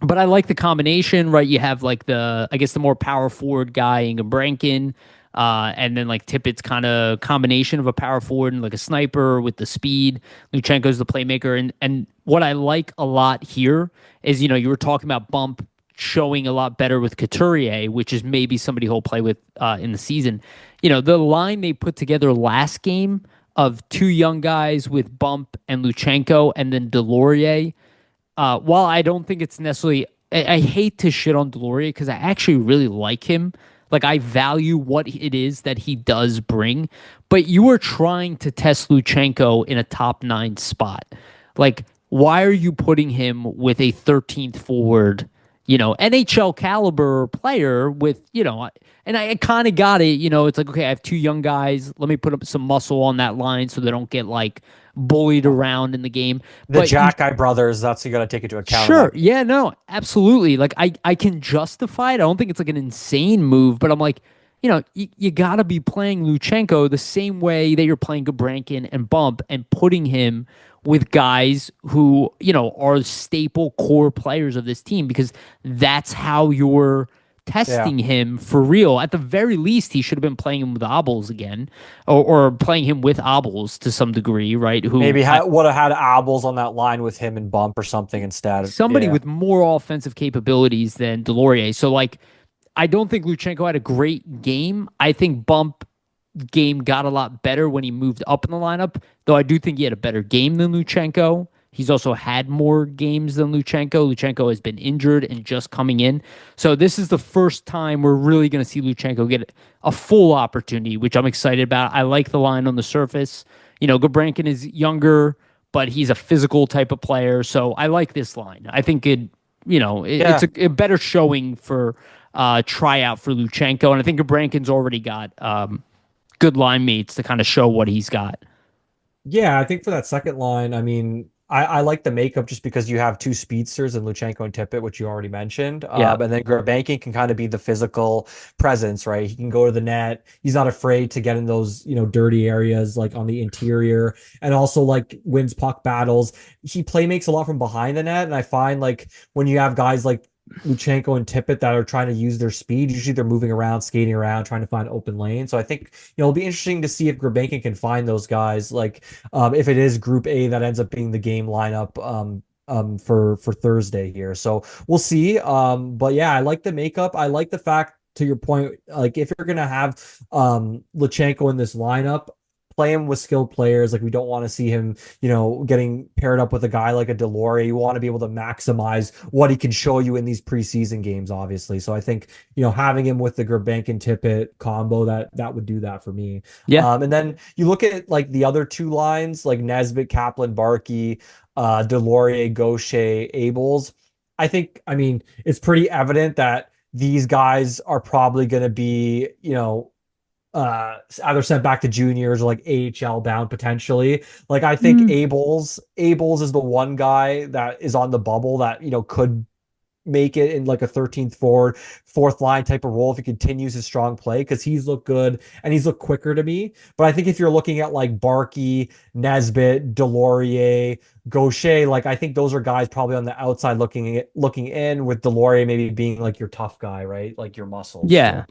But I like the combination, right? You have like I guess the more power forward guy in Gabrankin, and then like Tippett's kind of combination of a power forward and like a sniper with the speed. Luchenko's the playmaker, and what I like a lot here is you were talking about Bump showing a lot better with Couturier, which is maybe somebody he'll play with in the season. The line they put together last game of two young guys with Bump and Luchenko, and then Delorier. While I don't think it's necessarily, I hate to shit on Delorier because I actually really like him. Like I value what it is that he does bring, but you are trying to test Luchenko in a top 9 spot. Like, why are you putting him with a 13th forward? NHL caliber player with, and I kind of got it. It's like, okay, I have two young guys. Let me put up some muscle on that line so they don't get like bullied around in the game. The But Jack brothers, that's you got to take into account in sure, that. yeah, no, absolutely. Like I can justify it. I don't think it's like an insane move, but I'm like, you got to be playing Luchenko the same way that you're playing Gabrankin and Bump and putting him with guys who, are staple core players of this team because that's how you're Yeah. testing him for real. At the very least, he should have been playing him with Obels again or playing him with Obels to some degree, right? Maybe would have had Abels on that line with him and Bump or something instead. Somebody Yeah. with more offensive capabilities than Delorier. So, like, I don't think Luchenko had a great game. I think Bump game got a lot better when he moved up in the lineup, though I do think he had a better game than Luchenko. He's also had more games than Luchenko. Luchenko has been injured and just coming in. So this is the first time we're really going to see Luchenko get a full opportunity, which I'm excited about. I like the line on the surface. Gabrankin is younger, but he's a physical type of player. So I like this line. I think it's Yeah. a better showing for tryout for Luchenko. And I think Gabrankin's already got good line mates to kind of show what he's got. Yeah, I think for that second line, I mean, I like the makeup just because you have two speedsters in Luchenko and Tippett, which you already mentioned. Yeah. And then Gurbankin can kind of be the physical presence, right? He can go to the net. He's not afraid to get in those, dirty areas like on the interior and also like wins puck battles. He play makes a lot from behind the net. And I find like when you have guys like Luchenko and Tippett that are trying to use their speed. Usually they're moving around, skating around, trying to find open lane. So I think, it'll be interesting to see if Gurbankin can find those guys. Like, if it is Group A that ends up being the game lineup, for Thursday here. So we'll see. But yeah, I like the makeup. I like the fact, to your point, like if you're gonna have Luchenko in this lineup, play him with skilled players. Like we don't want to see him, getting paired up with a guy like a Delorier. You want to be able to maximize what he can show you in these preseason games, obviously. So I think, having him with the Gurbankin Tippett combo, that would do that for me. Yeah. And then you look at like the other two lines, like Nesbitt, Kaplan, Barkey, Delorier, Gaucher, Abels. I mean, it's pretty evident that these guys are probably going to be, either sent back to juniors or like AHL bound potentially. Like I think Abels is the one guy that is on the bubble that, could make it in like a 13th forward, fourth line type of role if he continues his strong play because he's looked good and he's looked quicker to me. But I think if you're looking at like Barkey, Nesbitt, Delorier, Gaucher, like I think those are guys probably on the outside looking in with Delorier maybe being like your tough guy, right? Like your muscles. Yeah.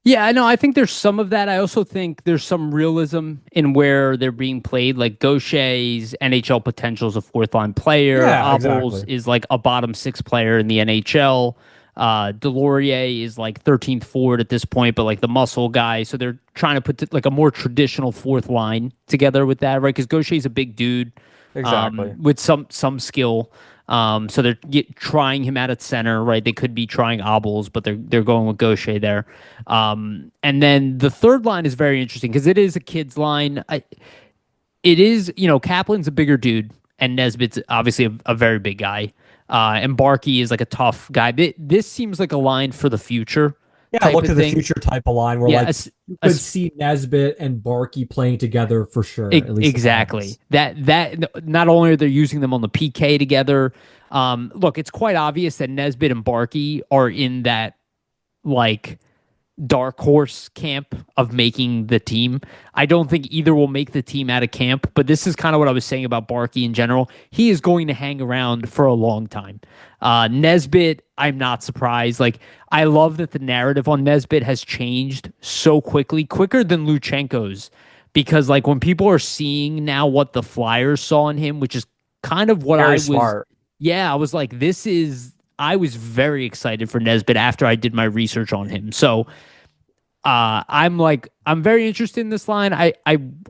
Yeah, I know. I think there's some of that. I also think there's some realism in where they're being played. Like Gaucher's NHL potential as a fourth line player. Yeah, Abels exactly. is like a bottom six player in the NHL. Delorier is like 13th forward at this point, but like the muscle guy. So they're trying to put like a more traditional fourth line together with that, right? Because Gaucher's a big dude, Exactly. with some skill. So they're trying him out at center, right? They could be trying Obels, but they're going with Gaucher there. And then the third line is very interesting because it is a kid's line. It is, Kaplan's a bigger dude, and Nesbitt's obviously a very big guy. And Barkey is like a tough guy. This seems like a line for the future. Yeah, Type look of to the thing. future type of line where Yeah, like you could see Nesbitt and Barkey playing together for sure. At least exactly. That not only are they using them on the PK together. Look, it's quite obvious that Nesbitt and Barkey are in that like dark horse camp of making the team. I don't think either will make the team out of camp, but this is kind of what I was saying about Barkey in general. He is going to hang around for a long time. Nesbitt, I'm not surprised. Like, I love that the narrative on Nesbitt has changed so quickly, quicker than Luchenko's, because like when people are seeing now what the Flyers saw in him, which is kind of what Very smart. yeah, I was like, I was very excited for Nesbitt after I did my research on him. So I'm very interested in this line. I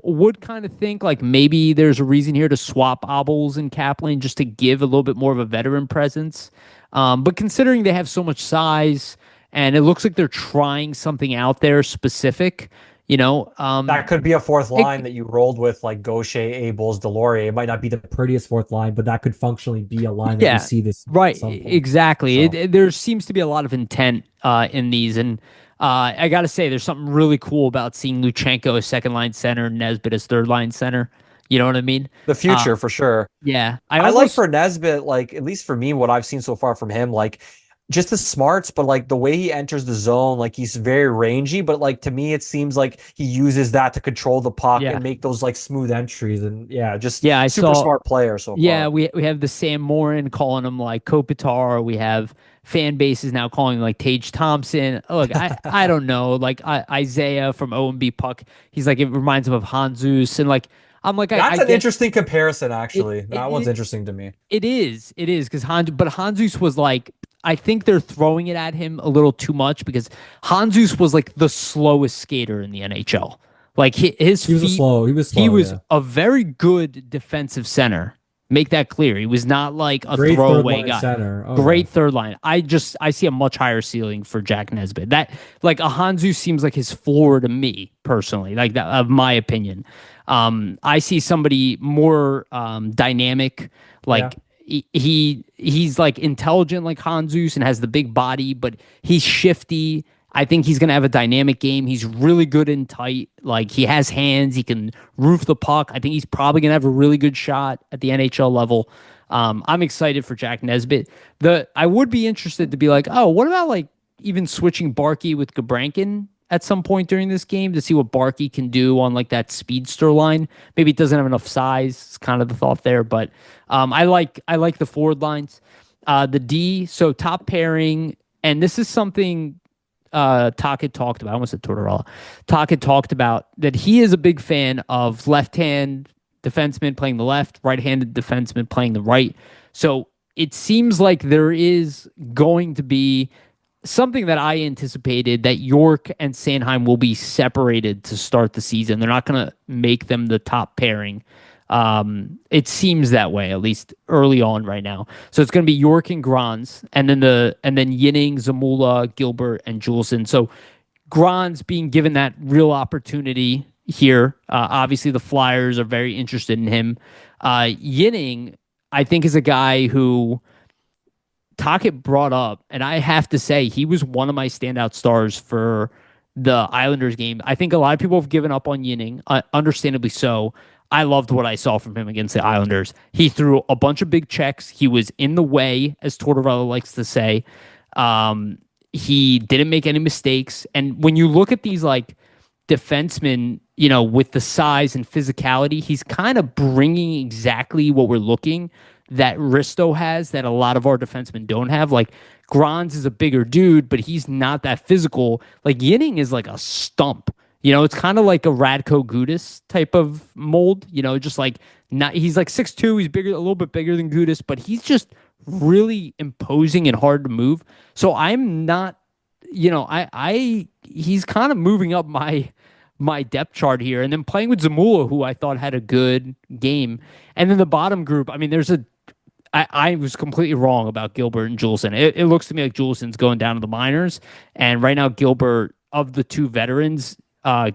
would kind of think like maybe there's a reason here to swap Obels and Kaplan just to give a little bit more of a veteran presence. But considering they have so much size and it looks like they're trying something out there specific, That could be a fourth line It, that you rolled with like Gaucher, Abels, Delorier. It might not be the prettiest fourth line, but that could functionally be a line that we yeah, see this at right, some point. exactly. So There seems to be a lot of intent in these, and I got to say, there's something really cool about seeing Luchenko as second line center, Nesbitt as third line center. You know what I mean? the Uh, future for sure. yeah, I I like almost for Nesbitt, like at least for me, what I've seen so far from him, like just the smarts, but like the way he enters the zone, like he's very rangy, but like to me, it seems like he uses that to control the puck yeah. and make those like smooth entries. And yeah, just Yeah, I super saw. smart player so Yeah, far. we have the Sam Morin calling him like Kopitar. We have fan bases now calling him like Tage Thompson. Look, I don't know. Like Isaiah from OMB Puck, he's like it reminds him of Hanzus, and like I'm like I That's an get interesting comparison, it. actually. It That one's it, interesting to me. it is because but Hanzus was like I think they're throwing it at him a little too much because Hanzus was like the slowest skater in the NHL. Like his feet, He was he slow, was yeah. a very good defensive center. Make that clear. He was not like a Great third throwaway line guy. center. Oh yeah. Great third line. I see a much higher ceiling for Jack Nesbitt. That like a Hanzu seems like his floor to me personally, like that of my opinion. I see somebody more dynamic, Yeah. like he's like intelligent like Hanzus and has the big body, but he's shifty. I think he's going to have a dynamic game. He's really good in tight. Like he has hands. He can roof the puck. I think he's probably going to have a really good shot at the NHL level. I'm excited for Jack Nesbitt. I would be interested to be like, oh, what about like even switching Barkey with Gabrankin at some point during this game to see what Barkey can do on like that speedster line. Maybe it doesn't have enough size. It's kind of the thought there, but I like the forward lines. The D, so top pairing, and this is something Talk had talked about. I almost said Tortorella. Talk had talked about that he is a big fan of left-hand defenseman playing the left, right-handed defenseman playing the right. So it seems like there is going to be something that I anticipated that York and Sanheim will be separated to start the season. They're not going to make them the top pairing. It seems that way, at least early on right now. So it's going to be York and Grans, and then Yinning, Zamula, Gilbert, and Juleson. So Grans being given that real opportunity here. Obviously, the Flyers are very interested in him. Yinning, I think, is a guy who Tocchet brought up, and I have to say he was one of my standout stars for the Islanders game. I think a lot of people have given up on Yinning, understandably so. I loved what I saw from him against the Islanders. He threw a bunch of big checks. He was in the way, as Tortorella likes to say. He didn't make any mistakes. And when you look at these like defensemen, with the size and physicality, he's kind of bringing exactly what we're looking that Risto has that a lot of our defensemen don't have. Like Grans is a bigger dude, but he's not that physical. Like Yinning is like a stump. It's kind of like a Radko Gudis type of mold. Just like not. He's like 6'2". He's bigger, a little bit bigger than Gudis, but he's just really imposing and hard to move. So I'm not. He's kind of moving up my depth chart here, and then playing with Zamula, who I thought had a good game, and then the bottom group. I mean, I was completely wrong about Gilbert and Juleson. It looks to me like Juleson's going down to the minors, and right now Gilbert, of the two veterans,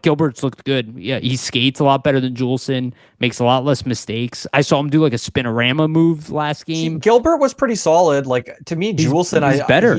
Gilbert's looked good. Yeah, he skates a lot better than Juleson, makes a lot less mistakes. I saw him do like a spinorama move last game. Gilbert was pretty solid. Like to me, Juleson, He's better.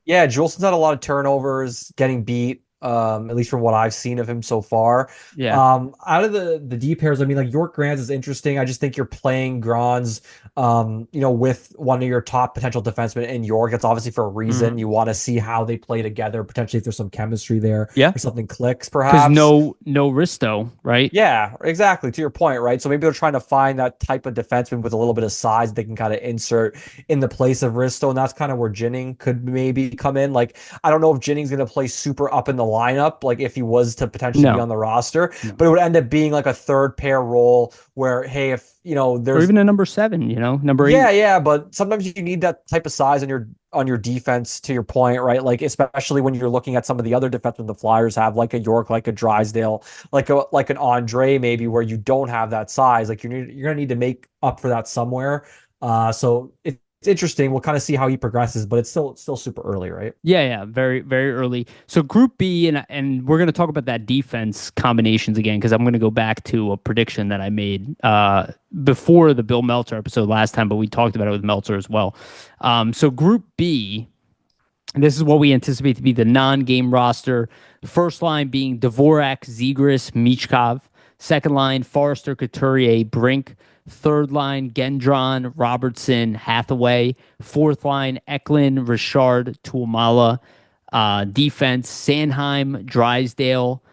yeah, Juleson's had a lot of turnovers, getting beat. At least from what I've seen of him so far. Yeah. Out of the D pairs, I mean, like York Grans is interesting. I just think you're playing Grans, with one of your top potential defensemen in York. That's obviously for a reason. Mhm. You want to see how they play together. Potentially, if there's some chemistry there Yeah. or something clicks, Because perhaps. no Risto, right? Yeah, exactly. To your point, right? So maybe they're trying to find that type of defenseman with a little bit of size they can kind of insert in the place of Risto, and that's kind of where Jennings could maybe come in. Like, I don't know if Jennings going to play super up in the lineup, like if he was to potentially be No. on the roster, No. but it would end up being like a third pair role where, hey, if Or there's even a number 7, number 8. yeah, but sometimes you need that type of size on your defense, to your point, right? Like especially when you're looking at some of the other defensemen the Flyers have, like a York, like a Drysdale, like an Andre, maybe, where you don't have that size. Like you're gonna need to make up for that somewhere. So it's interesting. We'll kind of see how he progresses, but it's still super early, right? Yeah, very, very early. So Group B, and we're going to talk about that defense combinations again because I'm going to go back to a prediction that I made before the Bill Meltzer episode last time, but we talked about it with Meltzer as well. So Group B, and this is what we anticipate to be the non-game roster. The first line being Dvorak, Zegras, Michkov. Second line, Foerster, Couturier, Brink. Third line, Gendron, Robertson, Hathaway. Fourth line, Eklund, Richard, Tuamala. Defense, Sanheim, Drysdale.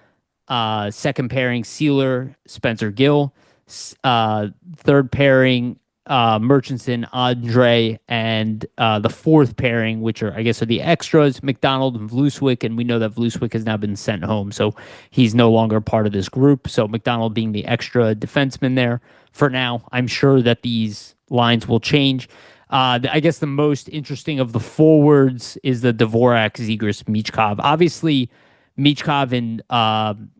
Second pairing, Sealer, Spencer Gill. Third pairing, Murchison, Andre, and the fourth pairing, which are I guess are the extras, McDonald and Vluswick, and we know that Vluswick has now been sent home, so he's no longer part of this group. So McDonald being the extra defenseman there for now. I'm sure that these lines will change. I guess the most interesting of the forwards is the Dvorak, Zegras, Michkov. Obviously, Michkov and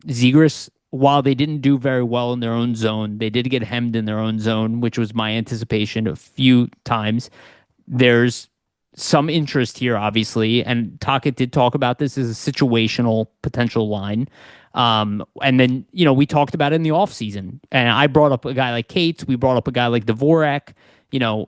Zegras, while they didn't do very well in their own zone, they did get hemmed in their own zone, which was my anticipation a few times. There's some interest here, obviously, and Tocchet did talk about this as a situational potential line. And then, we talked about it in the offseason, and I brought up a guy like Cates. We brought up a guy like Dvorak,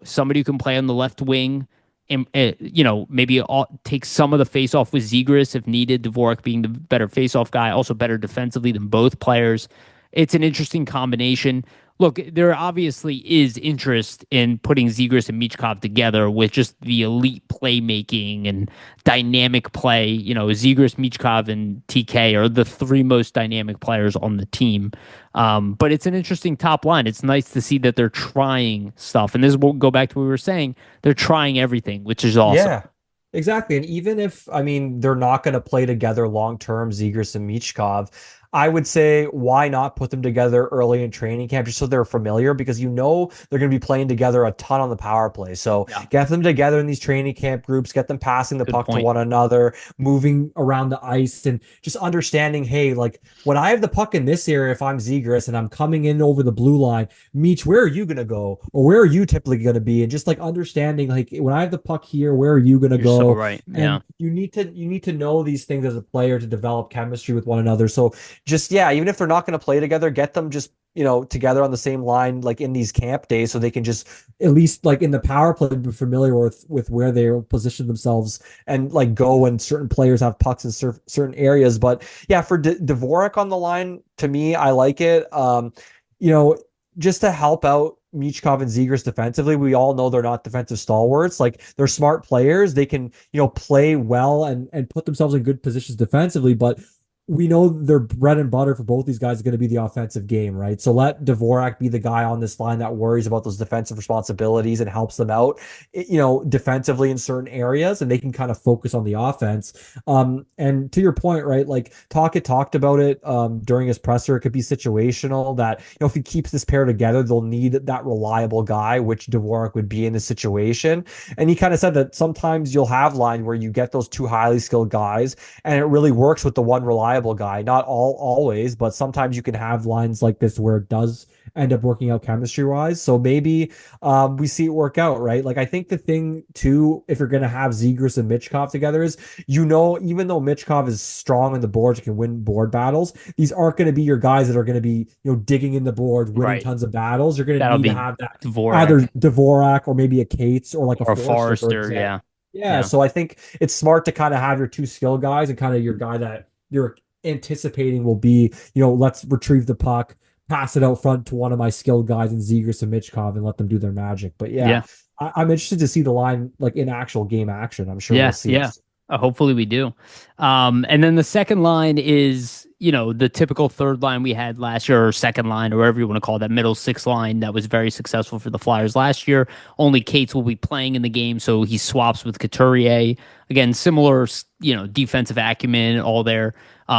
somebody who can play on the left wing and maybe take some of the face off with Zegras if needed. Dvorak being the better face off guy, also better defensively than both players. It's an interesting combination. Look, there obviously is interest in putting Zegras and Michkov together with just the elite playmaking and dynamic play. Zegras, Michkov, and TK are the three most dynamic players on the team. But it's an interesting top line. It's nice to see that they're trying stuff. And this will go back to what we were saying. They're trying everything, which is awesome. Yeah, exactly. And even if, I mean, they're not going to play together long term, Zegras and Michkov, I would say why not put them together early in training camp just so they're familiar because they're going to be playing together a ton on the power play. So Yeah, get them together in these training camp groups, get them passing the good puck to point. one another, moving around the ice, and just understanding, hey, like when I have the puck in this area, if I'm Zegras and I'm coming in over the blue line, Meech, where are you going to go? Or where are you typically going to be? And just like understanding, like when I have the puck here, where are you going to You're so go? right. Yeah. And you need to know these things as a player to develop chemistry with one another. So just yeah, even if they're not going to play together, get them just together on the same line like in these camp days, so they can just at least like in the power play be familiar with where they position themselves and like go when certain players have pucks in certain areas. But yeah, for Dvorak on the line, to me, I like it. You know, just to help out Michkov and Zegras defensively. We all know they're not defensive stalwarts. Like they're smart players. They can, play well and put themselves in good positions defensively, but we know their bread and butter for both these guys is going to be the offensive game, right? So let Dvorak be the guy on this line that worries about those defensive responsibilities and helps them out, defensively in certain areas, and they can kind of focus on the offense. And to your point, right, like Tocchet talked about it during his presser. It could be situational that if he keeps this pair together, they'll need that reliable guy, which Dvorak would be in the situation. And he kind of said that sometimes you'll have line where you get those two highly skilled guys, and it really works with the one reliable guy. Not always, but sometimes you can have lines like this where it does end up working out chemistry wise. So maybe we see it work out, right? Like I think the thing too, if you're gonna have Zegras and Michkov together, is even though Michkov is strong in the boards, can win board battles, these aren't going to be your guys that are going to be digging in the board, winning Right. tons of battles. You're going to That'll need to be have that either Dvorak Dvorak or maybe a Cates or like a or Foerster, for Forrester. example. Yeah. Yeah, Yeah. so I think it's smart to kind of have your two skill guys and kind of your guy that you're anticipating will be, let's retrieve the puck, pass it out front to one of my skilled guys in Zegras and Michkov and let them do their magic. But yeah, Yeah. I'm interested to see the line like in actual game action. I'm sure we'll Yeah. see Yeah. it. Hopefully we do. And then the second line is, the typical third line we had last year, or second line, or whatever you want to call it, that middle six line that was very successful for the Flyers last year. Only Cates will be playing in the game, so he swaps with Couturier. Again, similar, defensive acumen, all there.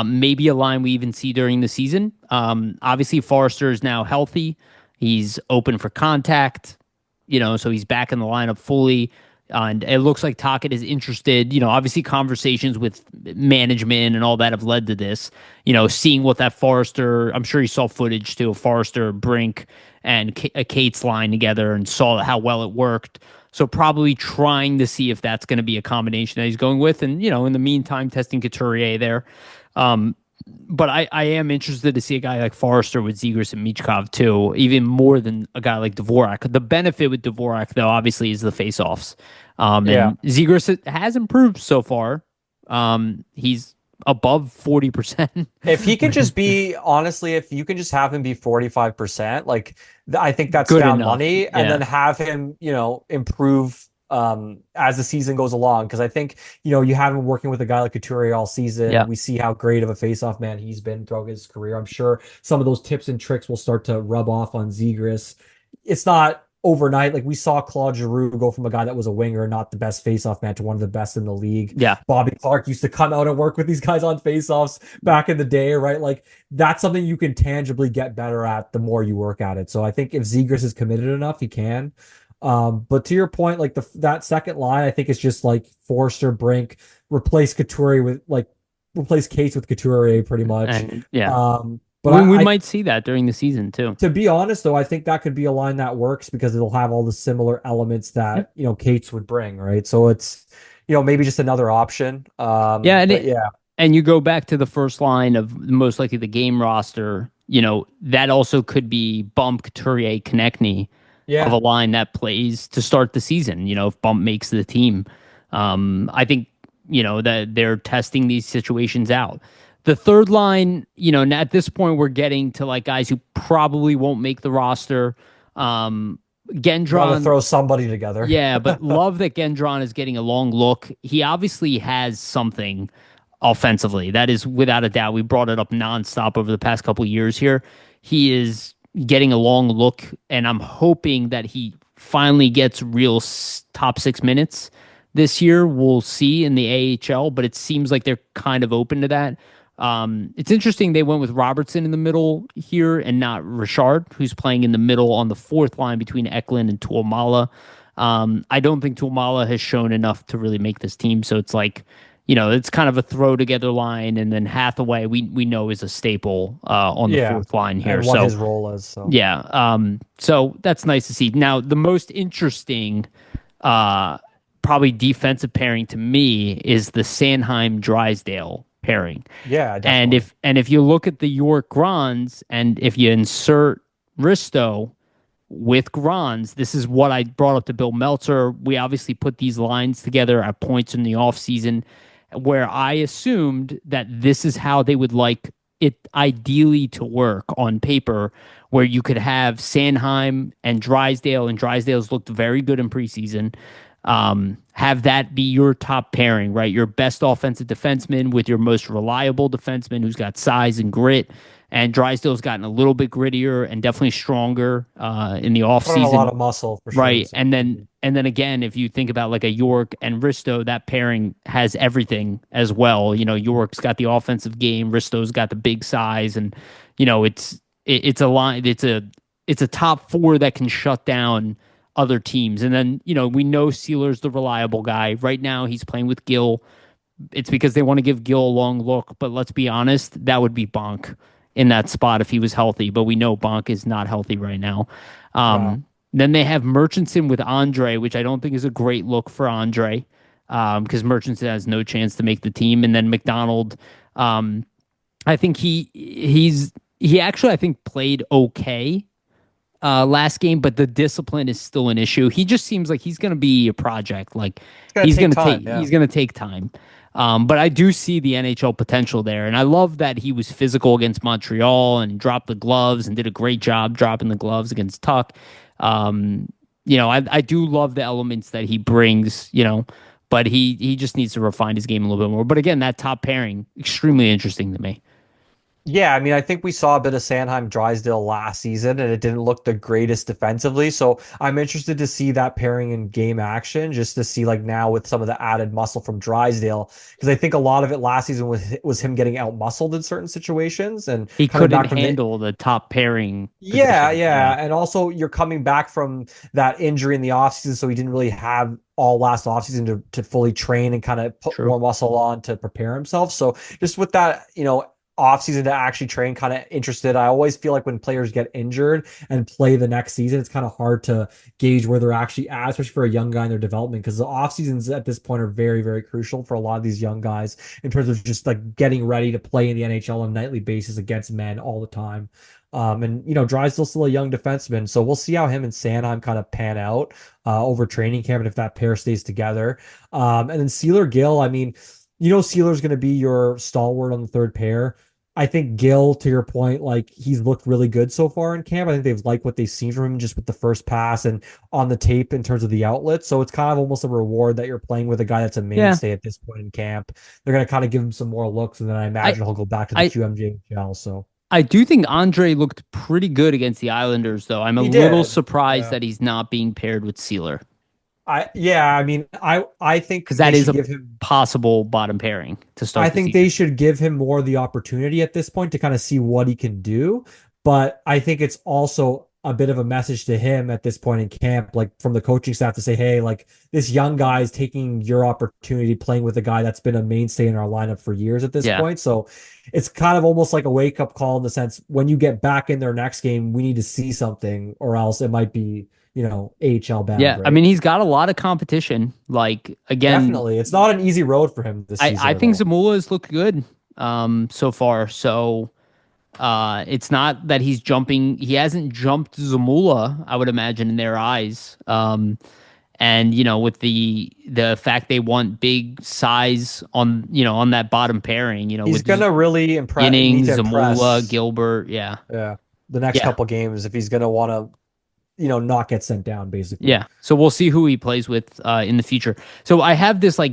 Maybe a line we even see during the season. Obviously, Forrester is now healthy. He's open for contact, so he's back in the lineup fully. And it looks like Tocchet is interested. Obviously conversations with management and all that have led to this. Seeing what that Foerster, I'm sure he saw footage too, of Foerster, Brink, and Kate's line together and saw how well it worked. So probably trying to see if that's going to be a combination that he's going with. And, in the meantime, testing Couturier there. But I am interested to see a guy like Foerster with Zegras and Michkov too, even more than a guy like Dvorak. The benefit with Dvorak, though, obviously, is the faceoffs. Yeah. And Zegras has improved so far. He's above 40%. If he could just be, honestly, if you can just have him be 45%, like I think that's Good found enough. money, and Yeah. then have him, improve as the season goes along. Because I think, you have him working with a guy like Couturier all season. Yeah. We see how great of a face-off man he's been throughout his career. I'm sure some of those tips and tricks will start to rub off on Zegras. It's not overnight. Like we saw Claude Giroux go from a guy that was a winger, not the best face-off man, to one of the best in the league. Yeah. Bobby Clark used to come out and work with these guys on face-offs back in the day, right? Like that's something you can tangibly get better at the more you work at it. So I think if Zegras is committed enough, he can. But to your point, like that second line, I think it's just like Foerster, Brink, replace Couturier with replace Cates with Couturier pretty much. And yeah. But we might see that during the season too. To be honest, though, I think that could be a line that works because it'll have all the similar elements that Cates would bring, right? So it's maybe just another option. And you go back to the first line of most likely the game roster. That also could be Bump, Couturier, Konechny of a line that plays to start the season. If Bump makes the team, I think that they're testing these situations out. The third line, at this point, we're getting to like guys who probably won't make the roster. Gendron, throw somebody together. Yeah, but love that Gendron is getting a long look. He obviously has something offensively. That is without a doubt. We brought it up nonstop over the past couple of years here. He is getting a long look, and I'm hoping that he finally gets real top 6 minutes this year. We'll see in the AHL, but it seems like they're kind of open to that. It's interesting they went with Robertson in the middle here and not Richard, who's playing in the middle on the fourth line between Eklund and Tuomala. I don't think Tuomala has shown enough to really make this team, so it's like, it's kind of a throw together line, and then Hathaway we know is a staple on the fourth line here. And what his role is. So. Yeah, so that's nice to see. Now the most interesting, probably defensive pairing to me is the Sanheim Drysdale pairing. Yeah, definitely. And if you look at the York Grons, and if you insert Risto with Grons, this is what I brought up to Bill Meltzer. We obviously put these lines together at points in the offseason where I assumed that this is how they would like it ideally to work on paper, where you could have Sanheim and Drysdale's looked very good in preseason. Have that be your top pairing, right? Your best offensive defenseman with your most reliable defenseman who's got size and grit. And Drysdale's gotten a little bit grittier and definitely stronger in the offseason. A lot of muscle, for sure. Right. And then again, if you think about like a York and Risto, that pairing has everything as well. York's got the offensive game, Risto's got the big size, and it's a line, it's a top four that can shut down other teams. And then, we know Sealer's the reliable guy. Right now he's playing with Gill. It's because they want to give Gill a long look, but let's be honest, that would be Bonk in that spot if he was healthy, but we know Bonk is not healthy right now. Then they have Murchison with Andre, which I don't think is a great look for Andre, because Murchison has no chance to make the team. And then McDonald, I think he actually, I think, played okay last game, but the discipline is still an issue. He just seems like he's going to be a project. Like he's going to take time. But I do see the NHL potential there, and I love that he was physical against Montreal and dropped the gloves and did a great job dropping the gloves against Tuck. I do love the elements that he brings, but he just needs to refine his game a little bit more. But again, that top pairing, extremely interesting to me. Yeah, I mean, I think we saw a bit of Sanheim Drysdale last season, and it didn't look the greatest defensively. So I'm interested to see that pairing in game action, just to see like now with some of the added muscle from Drysdale, because I think a lot of it last season was him getting out muscled in certain situations and He coming couldn't back from the handle the top pairing yeah, position. yeah. Yeah, And also you're coming back from that injury in the offseason, so he didn't really have all last offseason to fully train and kind of put true. more muscle on to prepare himself. So just with that, offseason to actually train, kind of interested. I always feel like when players get injured and play the next season, it's kind of hard to gauge where they're actually at, especially for a young guy in their development, because the off seasons at this point are very, very crucial for a lot of these young guys in terms of just like getting ready to play in the NHL on a nightly basis against men all the time. And Drysdale's still a young defenseman, so we'll see how him and Sanheim kind of pan out over training camp and if that pair stays together. And then Sealer Gill, I mean, Sealer's going to be your stalwart on the third pair. I think Gill, to your point, like he's looked really good so far in camp. I think they've liked what they've seen from him just with the first pass and on the tape in terms of the outlet. So it's kind of almost a reward that you're playing with a guy that's a Yeah, mainstay at this point in camp. They're going to kind of give him some more looks, and then I I imagine he'll go back to the I QMJHL. So I do think Andre looked pretty good against the Islanders, though. I'm a he little did. surprised Yeah. that he's not being paired with Sealer I mean, I think because that they is should a give him possible bottom pairing to I start the think they season. should give him more the opportunity at this point to kind of see what he can do. But I think it's also a bit of a message to him at this point in camp, like from the coaching staff to say, hey, like this young guy is taking your opportunity playing with a guy that's been a mainstay in our lineup for years at this Yeah, point. So it's kind of almost like a wake up call in the sense when you get back in their next game, we need to see something or else it might be, AHL bound, yeah. I mean, right? he's got a lot of competition. Like again, Definitely. It's not an easy road for him this I season at think all. Zamula has looked good so far. So it's not that he's jumping. He hasn't jumped Zamula, I would imagine, in their eyes. And with the fact they want big size on that bottom pairing, He's with gonna really need Yinning, to Zamula, impress. Gilbert, yeah, Yeah, the next yeah, couple games if he's gonna want to, not get sent down, basically. yeah. So we'll see who he plays with in the future. So I have this like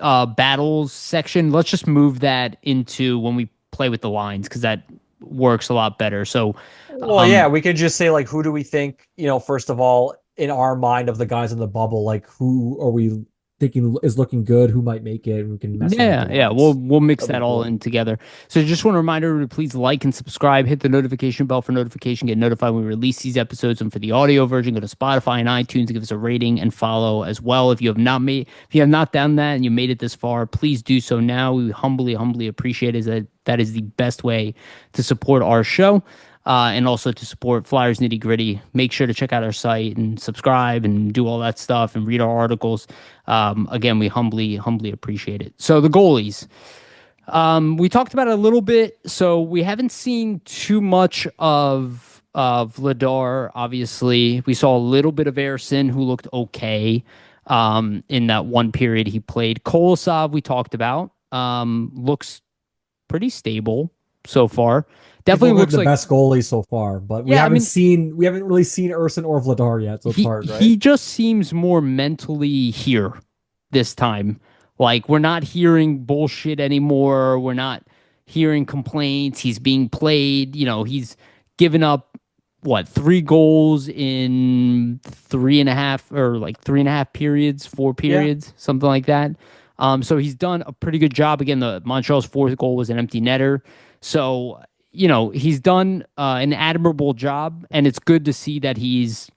battles section. Let's just move that into when we play with the lines because that works a lot better. So Well, yeah, um we could just say like, who do we think, first of all, in our mind of the guys in the bubble, like who are we thinking is looking good, who might make it, and we can mess around with the Yeah, yeah, we'll lines. we'll mix That'd be that all cool. in together. So just want to remind everyone to please like and subscribe, hit the notification bell for notification, get notified when we release these episodes. And for the audio version, go to Spotify and iTunes and give us a rating and follow as well. If you have not done that and you made it this far, please do so now. We humbly appreciate it. That is the best way to support our show. And also to support Flyers Nitty Gritty. Make sure to check out our site and subscribe and do all that stuff and read our articles. Again, we humbly appreciate it. So the goalies, we talked about it a little bit. So we haven't seen too much of Vladar. Obviously, we saw a little bit of Ersson, who looked okay in that one period he played. Kolosov, we talked about, looks pretty stable so far. He's Definitely looked like looks the like best goalie so far, but yeah. I mean, we haven't really seen Ersson or Vladar yet, so it's hard, right? he just seems more mentally here this time. Like we're not hearing bullshit anymore. We're not hearing complaints. He's being played. He's given up what 3 goals in 3.5 or like 3.5 periods, four Yeah. periods, something like that. So he's done a pretty good job. Again, the Montreal's fourth goal was an empty netter. So he's done an admirable job, and it's good to see that he's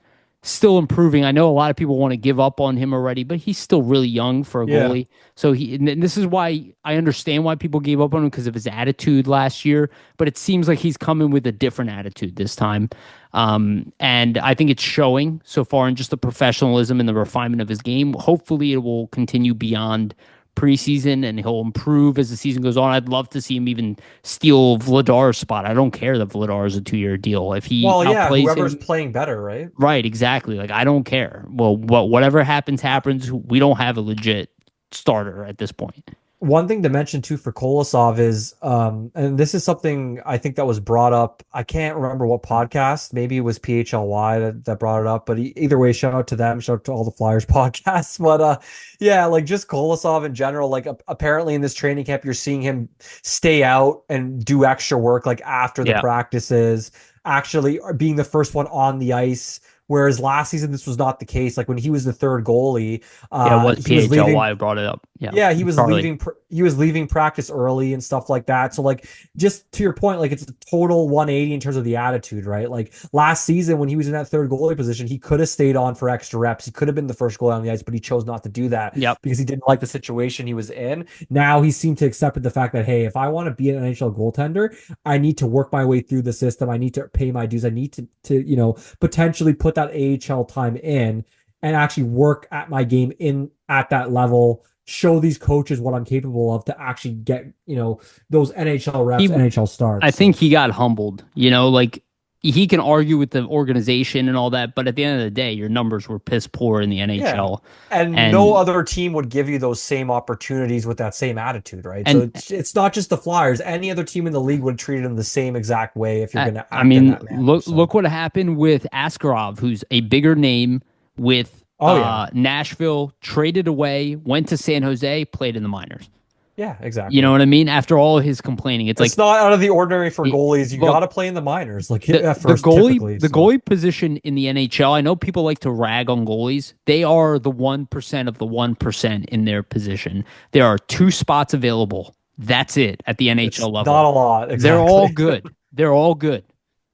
still improving. I know a lot of people want to give up on him already, but he's still really young for a Yeah. goalie. So and this is why I understand why people gave up on him because of his attitude last year. But it seems like he's coming with a different attitude this time. And I think it's showing so far in just the professionalism and the refinement of his game. Hopefully, it will continue beyond preseason and he'll improve as the season goes on. I'd love to see him even steal Vladar's spot. I don't care that Vladar is a 2-year deal. If he Well, yeah, outplays whoever's him, playing better, right? right, exactly. Like I don't care. Well, whatever happens, happens. We don't have a legit starter at this point. One thing to mention too for Kolosov is, and this is something I think that was brought up. I can't remember what podcast. Maybe it was PHLY that brought it up. But either way, shout out to them. Shout out to all the Flyers podcasts. But yeah, like just Kolosov in general. Like apparently in this training camp, you're seeing him stay out and do extra work like after the Yeah. practices, actually being the first one on the ice. Whereas last season, this was not the case. Like when he was the third goalie, Yeah, it was he was leaving. PHLY who brought it up. Yeah. Yeah, Charlie. he was leaving practice early and stuff like that. So like just to your point, like it's a total 180 in terms of the attitude, right? Like last season when he was in that third goalie position, he could have stayed on for extra reps. He could have been the first goalie on the ice, but he chose not to do that Yep. because he didn't like the situation he was in. Now he seemed to accept the fact that, hey, if I want to be an NHL goaltender, I need to work my way through the system. I need to pay my dues. I need to potentially put that AHL time in and actually work at my game in at that level, show these coaches what I'm capable of to actually get, those NHL reps, He NHL I starts. think So he got humbled, like he can argue with the organization and all that, but at the end of the day, your numbers were piss poor in the yeah. NHL. And no And other team would give you those same opportunities with that same attitude, right? So and it's not just the Flyers. Any other team in the league would treat them the same exact way if you're going to I act in mean, that manner. look So, what happened with Askarov, who's a bigger name with oh yeah. Nashville, traded away, went to San Jose, played in the minors. Yeah, You know exactly. what I mean? After all his complaining, it's It's like not out of the ordinary for it, goalies. You got look, to play in the minors, like the at the first, goalie typically. the So goalie position in the NHL. I know people like to rag on goalies. They are the 1% of the 1% in their position. There are two spots available. That's it at the it's NHL not level. a lot, They're all exactly. good. They're all good.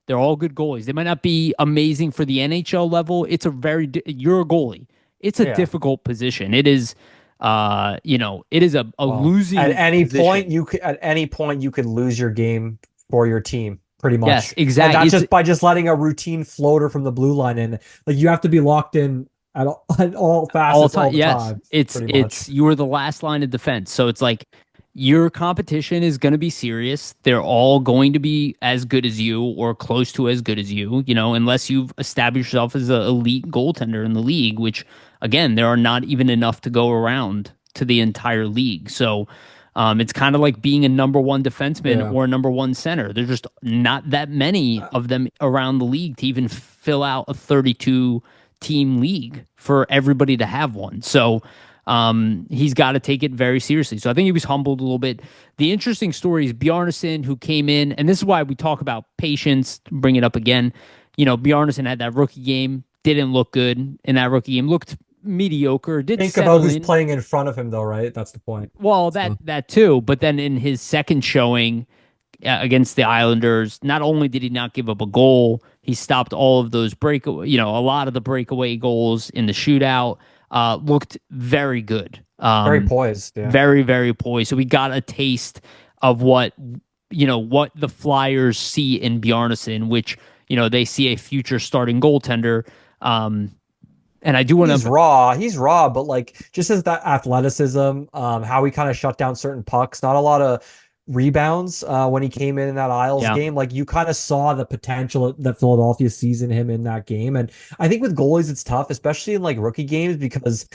They're all good goalies. They might not be amazing for the NHL level. It's a you're a goalie. It's a Yeah. difficult position. It is it is a Well, losing position. at any point you could lose your game for your team, pretty Yes, much. And exactly. that's It's just by just letting a routine floater from the blue line in. Like you have to be locked in at all all facets time. all the Yes, time, it's pretty much. it's you are the last line of defense. So it's like your competition is going to be serious. They're all going to be as good as you or close to as good as you. Unless you've established yourself as an elite goaltender in the league, which again there are not even enough to go around to the entire league. So. It's kind of like being a number one defenseman Yeah. or a number one center. There's just not that many of them around the league to even fill out a 32 team league for everybody to have one. So he's got to take it very seriously. So I think he was humbled a little bit. The interesting story is Bjarnason, who came in, and this is why we talk about patience, bring it up again. Bjarnason had that rookie game, didn't look good in that rookie game, looked mediocre, did Think about settle who's in. playing in front of him, though, right? That's the point. Well, that So that too, but then in his second showing against the Islanders, not only did he not give up a goal, he stopped all of those a lot of the breakaway goals in the shootout. Looked very good. very poised. Yeah. Very, very poised. So we got a taste of what the Flyers see in Bjarnason, which they see a future starting goaltender. And I do want He's to, raw. He's raw, but like just as that athleticism, how he kind of shut down certain pucks, not a lot of rebounds when he came in that Isles yeah, game. Like you kind of saw the potential that Philadelphia sees in him in that game. And I think with goalies, it's tough, especially in like rookie games, because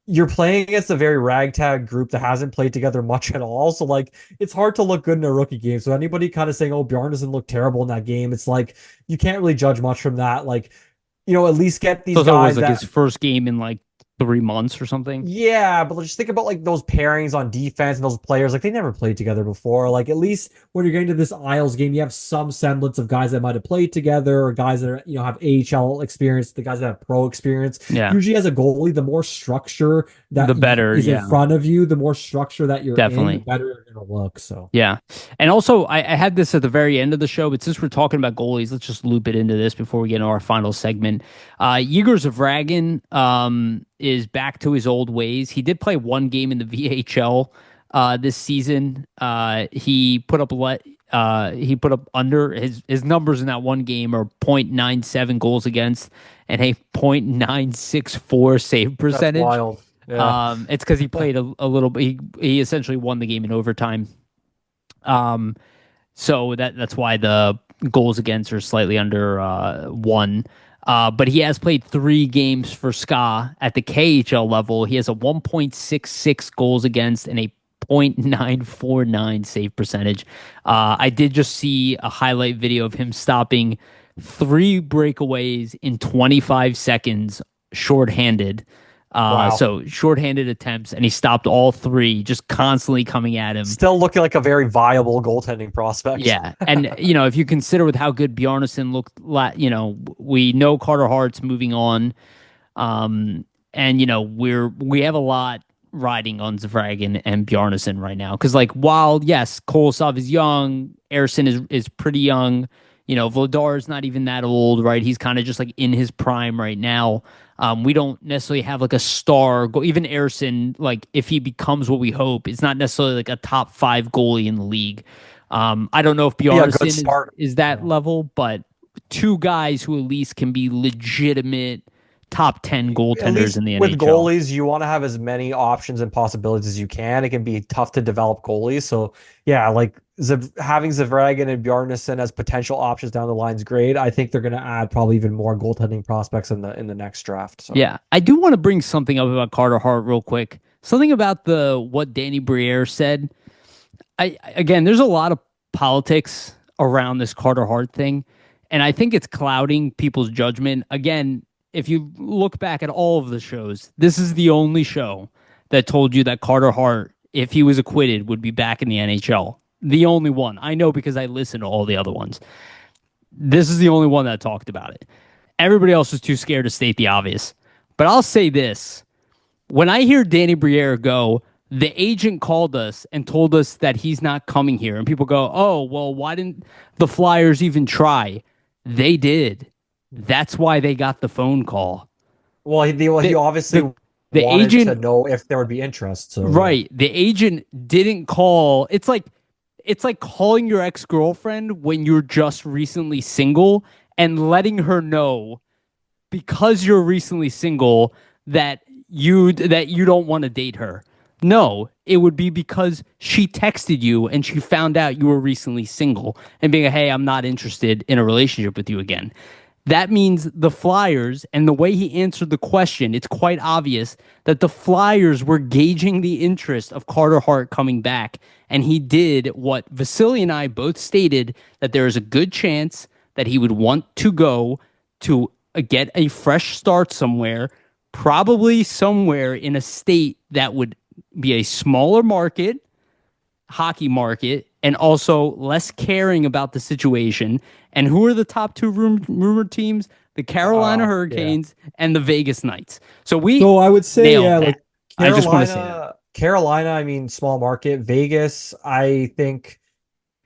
you're playing against a very ragtag group that hasn't played together much at all. So like it's hard to look good in a rookie game. So anybody kind of saying, "Oh, Bjorn doesn't look terrible in that game," it's like you can't really judge much from that. Like at least get these so it was guys like his that first game in like 3 months or something. yeah, but just think about like those pairings on defense and those players. Like they never played together before. Like at least when you're getting to this Isles game, you have some semblance of guys that might have played together or guys that are, have AHL experience, the guys that have pro experience. Yeah, Usually as a goalie, the more structure the that better. is in Yeah, front of you, the more structure that you're in, the definitely. better you're gonna look. So Yeah. And also, I had this at the very end of the show, but since we're talking about goalies, let's just loop it into this before we get into our final segment. Igor Zavragin is back to his old ways. He did play one game in the VHL this season. He put up under his numbers in that one game are .97 goals against and a .964 save that's percentage. wild. Yeah. It's because he played a little bit. He essentially won the game in overtime. Um, so that's why the goals against are slightly under one. But he has played 3 games for Ska at the KHL level. He has a 1.66 goals against and a .949 save percentage. I did just see a highlight video of him stopping three breakaways in 25 seconds shorthanded. Wow. So shorthanded attempts, and he stopped all three, just constantly coming at him. Still looking like a very viable goaltending prospect. Yeah, and if you consider with how good Bjarnason looked, we know Carter Hart's moving on, and we have a lot riding on Zvragin and Bjarnason right now because while yes, Kolosov is young, Ersson is pretty young. Vladar is not even that old, right? He's kind of just like in his prime right now. We don't necessarily have like a star go. Even Ersson, like if he becomes what we hope, it's not necessarily like a top five goalie in the league. I don't know if Be a good Bjarnason start. is that Yeah. level, but two guys who at least can be legitimate top 10 At goaltenders least in the with NHL. goalies, you want to have as many options and possibilities as you can. It can be tough to develop goalies. So yeah, like having Zavragin and Bjarnason as potential options down the line is great. I think they're going to add probably even more goaltending prospects in the next draft. So Yeah, I do want to bring something up about Carter Hart real quick. Something about the what Danny Briere said. Again, there's a lot of politics around this Carter Hart thing, and I think it's clouding people's judgment. Again, if you look back at all of the shows, this is the only show that told you that Carter Hart, if he was acquitted, would be back in the NHL. The only one. I know because I listened to all the other ones. This is the only one that talked about it. Everybody else was too scared to state the obvious. But I'll say this. When I hear Danny Briere go, the agent called us and told us that he's not coming here. And people go, oh, well, why didn't the Flyers even try? They did. That's why they got the phone call. he The, obviously the, the wanted to agent, know if there would be interest. So yeah. right. The agent didn't call. It's like calling your ex-girlfriend when you're just recently single and letting her know because you're recently single that you don't want to date her. No, it would be because she texted you and she found out you were recently single and being, hey, I'm not interested in a relationship with you again. That means the Flyers and the way he answered the question, it's quite obvious that the Flyers were gauging the interest of Carter Hart coming back. And he did what Vasili and I both stated that there is a good chance that he would want to go to get a fresh start somewhere, probably somewhere in a state that would be a smaller market, hockey market, and also less caring about the situation. And who are the top two rumored teams? The Carolina Yeah. Hurricanes and the Vegas Knights. So we So I would say, nailed yeah, that. like I just want to say that. Carolina, I mean, small market. Vegas, I think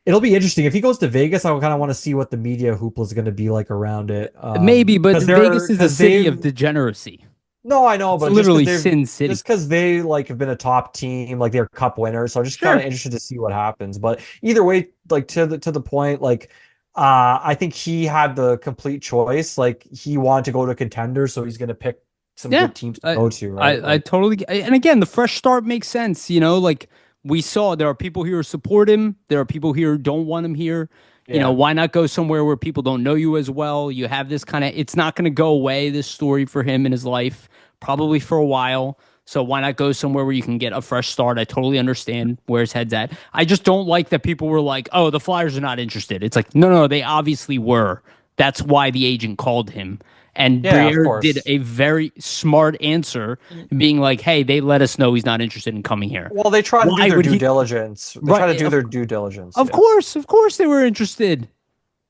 it'll be interesting. If he goes to Vegas, I kind of want to see what the media hoopla is going to be like around it. Maybe, but Vegas is a because city of they've degeneracy. no, I know, It's but just because literally they've Sin City. just because they like have been a top team, like they're cup winners. So I'm just kind of Sure. interested to see what happens. But either way, like to the point, like I think he had the complete choice. Like he wanted to go to contenders, so he's gonna pick some Yeah, good teams to I, go to, right? I Like totally. And again, the fresh start makes sense. Like we saw, there are people here who support him. There are people here who don't want him here. yeah. Why not go somewhere where people don't know you as well? You have this kind of. It's not going to go away. This story for him in his life, probably for a while. So why not go somewhere where you can get a fresh start? I totally understand where his head's at. I just don't like that people were like, "Oh, the Flyers are not interested." It's like, no, no, they obviously were. That's why the agent called him. And Yeah, of Briere did course. a very smart answer, being like, "Hey, they let us know he's not interested in coming here. Well, they try to do Why their would due he?" diligence. They try to Right? do Of, their due diligence. of Yeah. course, of course, they were interested.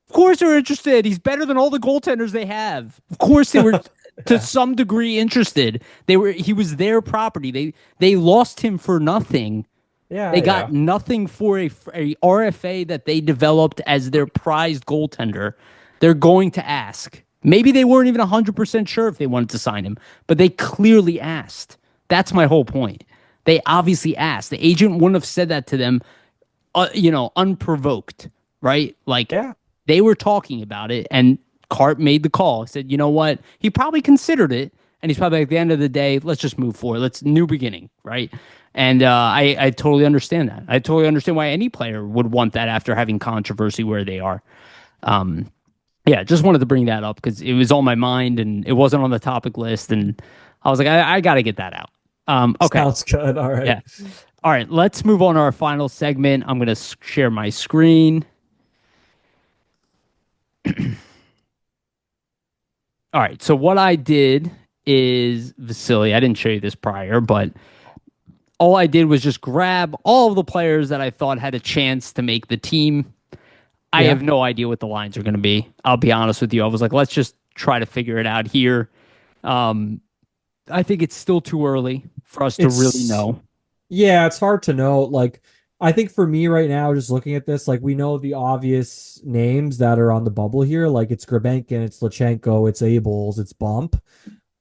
Of course, they were interested. He's better than all the goaltenders they have. Of course, they were to Yeah. some degree interested. They were. He was their property. They lost him for nothing. Yeah, They got yeah. nothing for a RFA that they developed as their prized goaltender. They're going to ask. Maybe they weren't even 100% sure if they wanted to sign him, but they clearly asked. That's my whole point. They obviously asked. The agent wouldn't have said that to them, unprovoked, right? Like Yeah. they were talking about it, and Cart made the call. Said, you know what? He probably considered it, and he's probably like, at the end of the day, let's just move forward. Let's new beginning, right? And I totally understand that. I totally understand why any player would want that after having controversy where they are. Um, yeah, just wanted to bring that up because it was on my mind and it wasn't on the topic list, and I was like, I got to get that out. Okay. Sounds good. All right. Yeah. All right. Let's move on to our final segment. I'm going to share my screen. All right. So what I did is Vasili. I didn't show you this prior, but all I did was just grab all of the players that I thought had a chance to make the team. I Yeah. have no idea what the lines are going to be. I'll be honest with you. I was like, let's just try to figure it out here. Um, I think it's still too early for us to really It's know. Yeah, it's hard to know. Like, I think for me right now, just looking at this, like we know the obvious names that are on the bubble here. Like it's Grabenkin, it's Lachenko, it's Abels, it's Bump.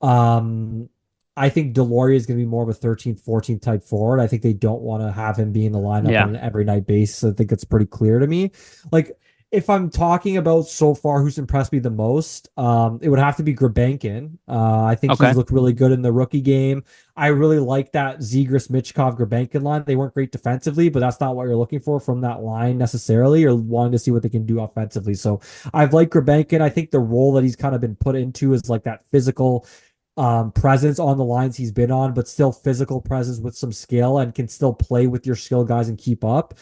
Um, I think Deloria is going to be more of a 13th, 14th type forward. I think they don't want to have him be in the lineup on Yeah. an every night basis. I think it's pretty clear to me. Like, if I'm talking about so far who's impressed me the most, it would have to be Grabenkin. I think Okay. he's looked really good in the rookie game. I really like that Zegras, Michkov, Grabenkin line. They weren't great defensively, but that's not what you're looking for from that line necessarily, or wanting to see what they can do offensively. So I've liked Grabenkin. I think the role that he's kind of been put into is like that physical presence on the lines he's been on, but still physical presence with some skill and can still play with your skill guys and keep up.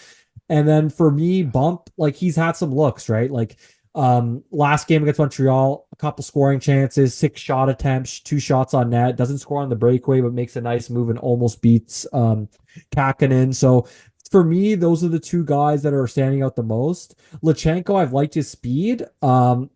And then for me, Bump, like he's had some looks, right? Like last game against Montreal, a couple scoring chances, 6 shot attempts, 2 shots on net, doesn't score on the breakaway, but makes a nice move and almost beats Kakinen. So for me, those are the two guys that are standing out the most. Lachenko, I've liked his speed.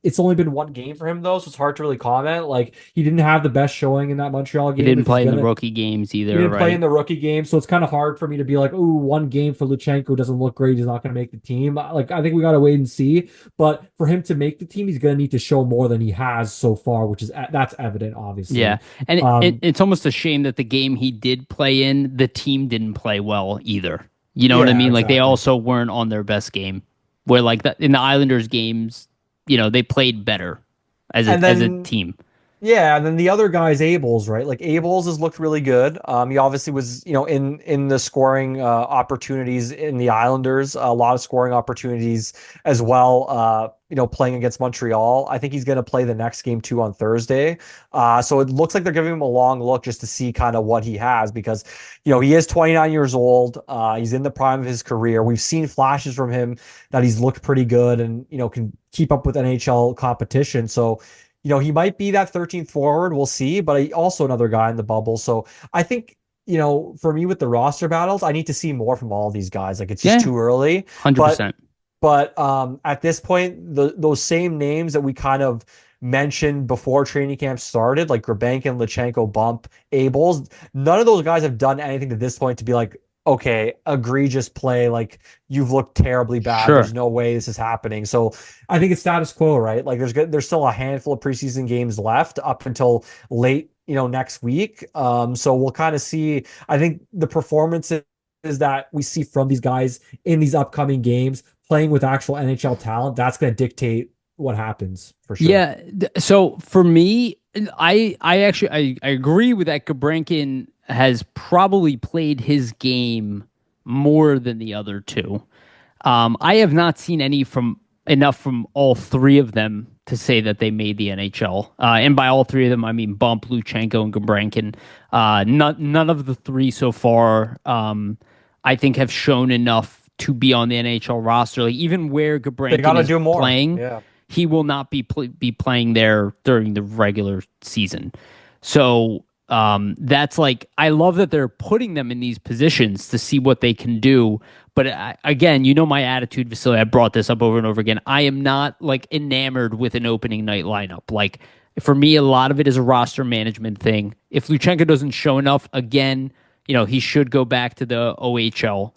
It's only been one game for him though, so it's hard to really comment. Like he didn't have the best showing in that Montreal He game. didn't If he's play in the gonna rookie games He either, didn't play in right? the rookie game, so it's kind of hard for me to be like, "Ooh, one game for Luchenko doesn't look great. He's not going to make the team." Like, I think we got to wait and see. But for him to make the team, he's going to need to show more than he has so far, which is that's evident, Yeah. obviously. And Um, it's almost a shame that the game he did play in, the team didn't play well either. You know what I yeah, mean? Like they exactly. also weren't on their best game. Where like in the Islanders games, they played better as a And as a then team. Yeah, and then the other guy's Abels, right? Like Abels has looked really good. He obviously was, in the scoring opportunities in the Islanders, a lot of scoring opportunities as well. Playing against Montreal. I think he's going to play the next game too on Thursday. So it looks like they're giving him a long look just to see kind of what he has because, he is 29 years old. He's in the prime of his career. We've seen flashes from him that he's looked pretty good and can keep up with NHL competition. So he might be that 13th forward. We'll see, but also another guy in the bubble. So I think, for me with the roster battles, I need to see more from all these guys. Like it's just Yeah, too early. But 100%. at this point, those same names that we kind of mentioned before training camp started, like Grabenkin, Lachenko, Bump, Abels, none of those guys have done anything to this point to be like, okay, egregious play, like you've looked terribly bad. There's Sure. no way this is happening. So I think it's status quo, right? Like there's still a handful of preseason games left up until late, next week. So we'll kind of see. I think the performances that we see from these guys in these upcoming games playing with actual NHL talent, that's going to dictate what happens for sure. Yeah. So for me, I actually I agree with that. Gabrankin has probably played his game more than the other two. I have not seen enough from all three of them to say that they made the NHL. And by all three of them, I mean Bump, Luchenko, and Gabrankin. None of the three so far, I think, have shown enough to be on the NHL roster. Like even where They got Gabrankin to is do more. playing, Yeah. he will not be playing there during the regular season. So that's like I love that they're putting them in these positions to see what they can do. But again, my attitude, Vasily. I brought this up over and over again. I am not like enamored with an opening night lineup. Like for me, a lot of it is a roster management thing. If Luchenko doesn't show enough, again, he should go back to the OHL.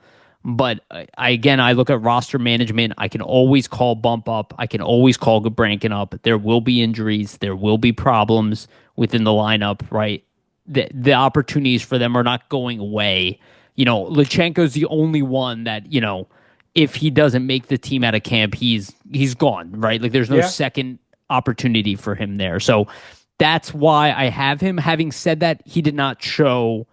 But I look at roster management. I can always call Bump up. I can always call Gabrankin up. There will be injuries. There will be problems within the lineup, right? The opportunities for them are not going away. Lachenko's the only one that, if he doesn't make the team out of camp, he's gone, right? Like there's no Yeah. second opportunity for him there. So that's why I have him. Having said that, he did not show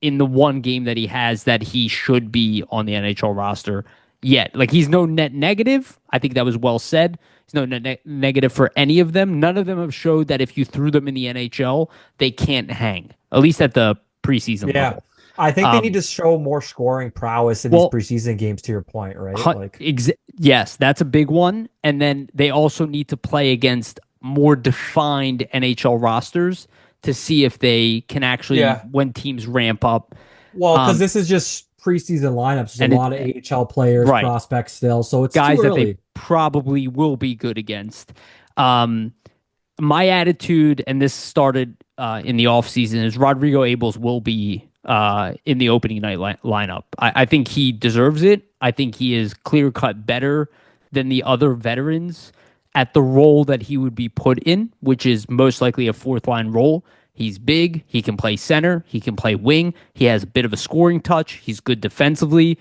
in the one game that he has that he should be on the NHL roster yet. Like he's no net negative. I think that was well said. He's no negative for any of them. None of them have showed that if you threw them in the NHL, they can't hang. At least at the preseason Yeah. level. I think they need Um, to show more scoring prowess in these well, preseason games, to your point, right? Like, yes, that's a big one. And then they also need to play against more defined NHL rosters to see if they can actually, yeah. when teams ramp up. Well, because Um, this is just preseason lineups. There's a and lot of AHL players, right, prospects still, so it's too guys that they early. probably will be good against. Um, my attitude, and this started in the offseason, is Rodrigo Abels will be in the opening night lineup. I think he deserves it. I think he is clear cut better than the other veterans at the role that he would be put in, which is most likely a fourth line role. He's big. He can play center. He can play wing. He has a bit of a scoring touch. He's good defensively.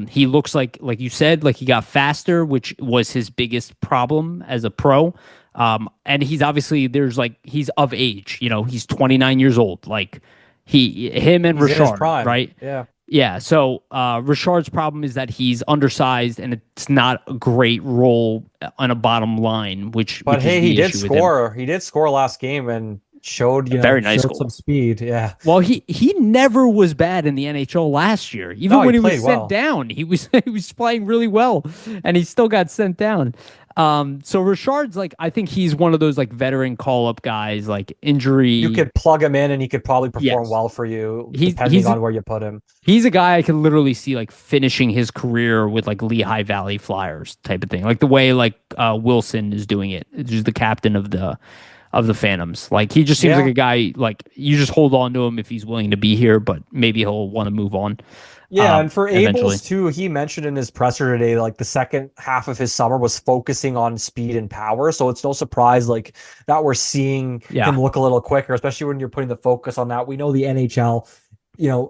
He looks like you said, like he got faster, which was his biggest problem as a pro. And he's obviously he's of age. You know, he's 29 years old. Like him and He's in his Richard, prime. right? Yeah. Yeah. So Richard's problem is that he's undersized and it's not a great role on a bottom line, But which is hey, he the did issue with him. score. He did score last game and showed, A very nice showed some goal. speed. Yeah. Well, he never was bad in the NHL last year. Even No, he when he was played sent well. down, he was he was playing really well, and he still got sent down. So Richard's like I think he's one of those like veteran call up guys, like You injury. could plug him in and he could probably perform Yes, well for you, he's depending he's on where you put him. he's a guy I could literally see like finishing his career with like Lehigh Valley Flyers type of thing, like the way like Wilson is doing it, who's the captain of the Phantoms. Like he just seems like Yeah. a guy like you just hold on to him if he's willing to be here, but maybe he'll want to move on Yeah, and for eventually. Abels too, he mentioned in his presser today, like the second half of his summer was focusing on speed and power. So it's no surprise like that we're seeing Yeah. him look a little quicker, especially when you're putting the focus on that. We know the NHL,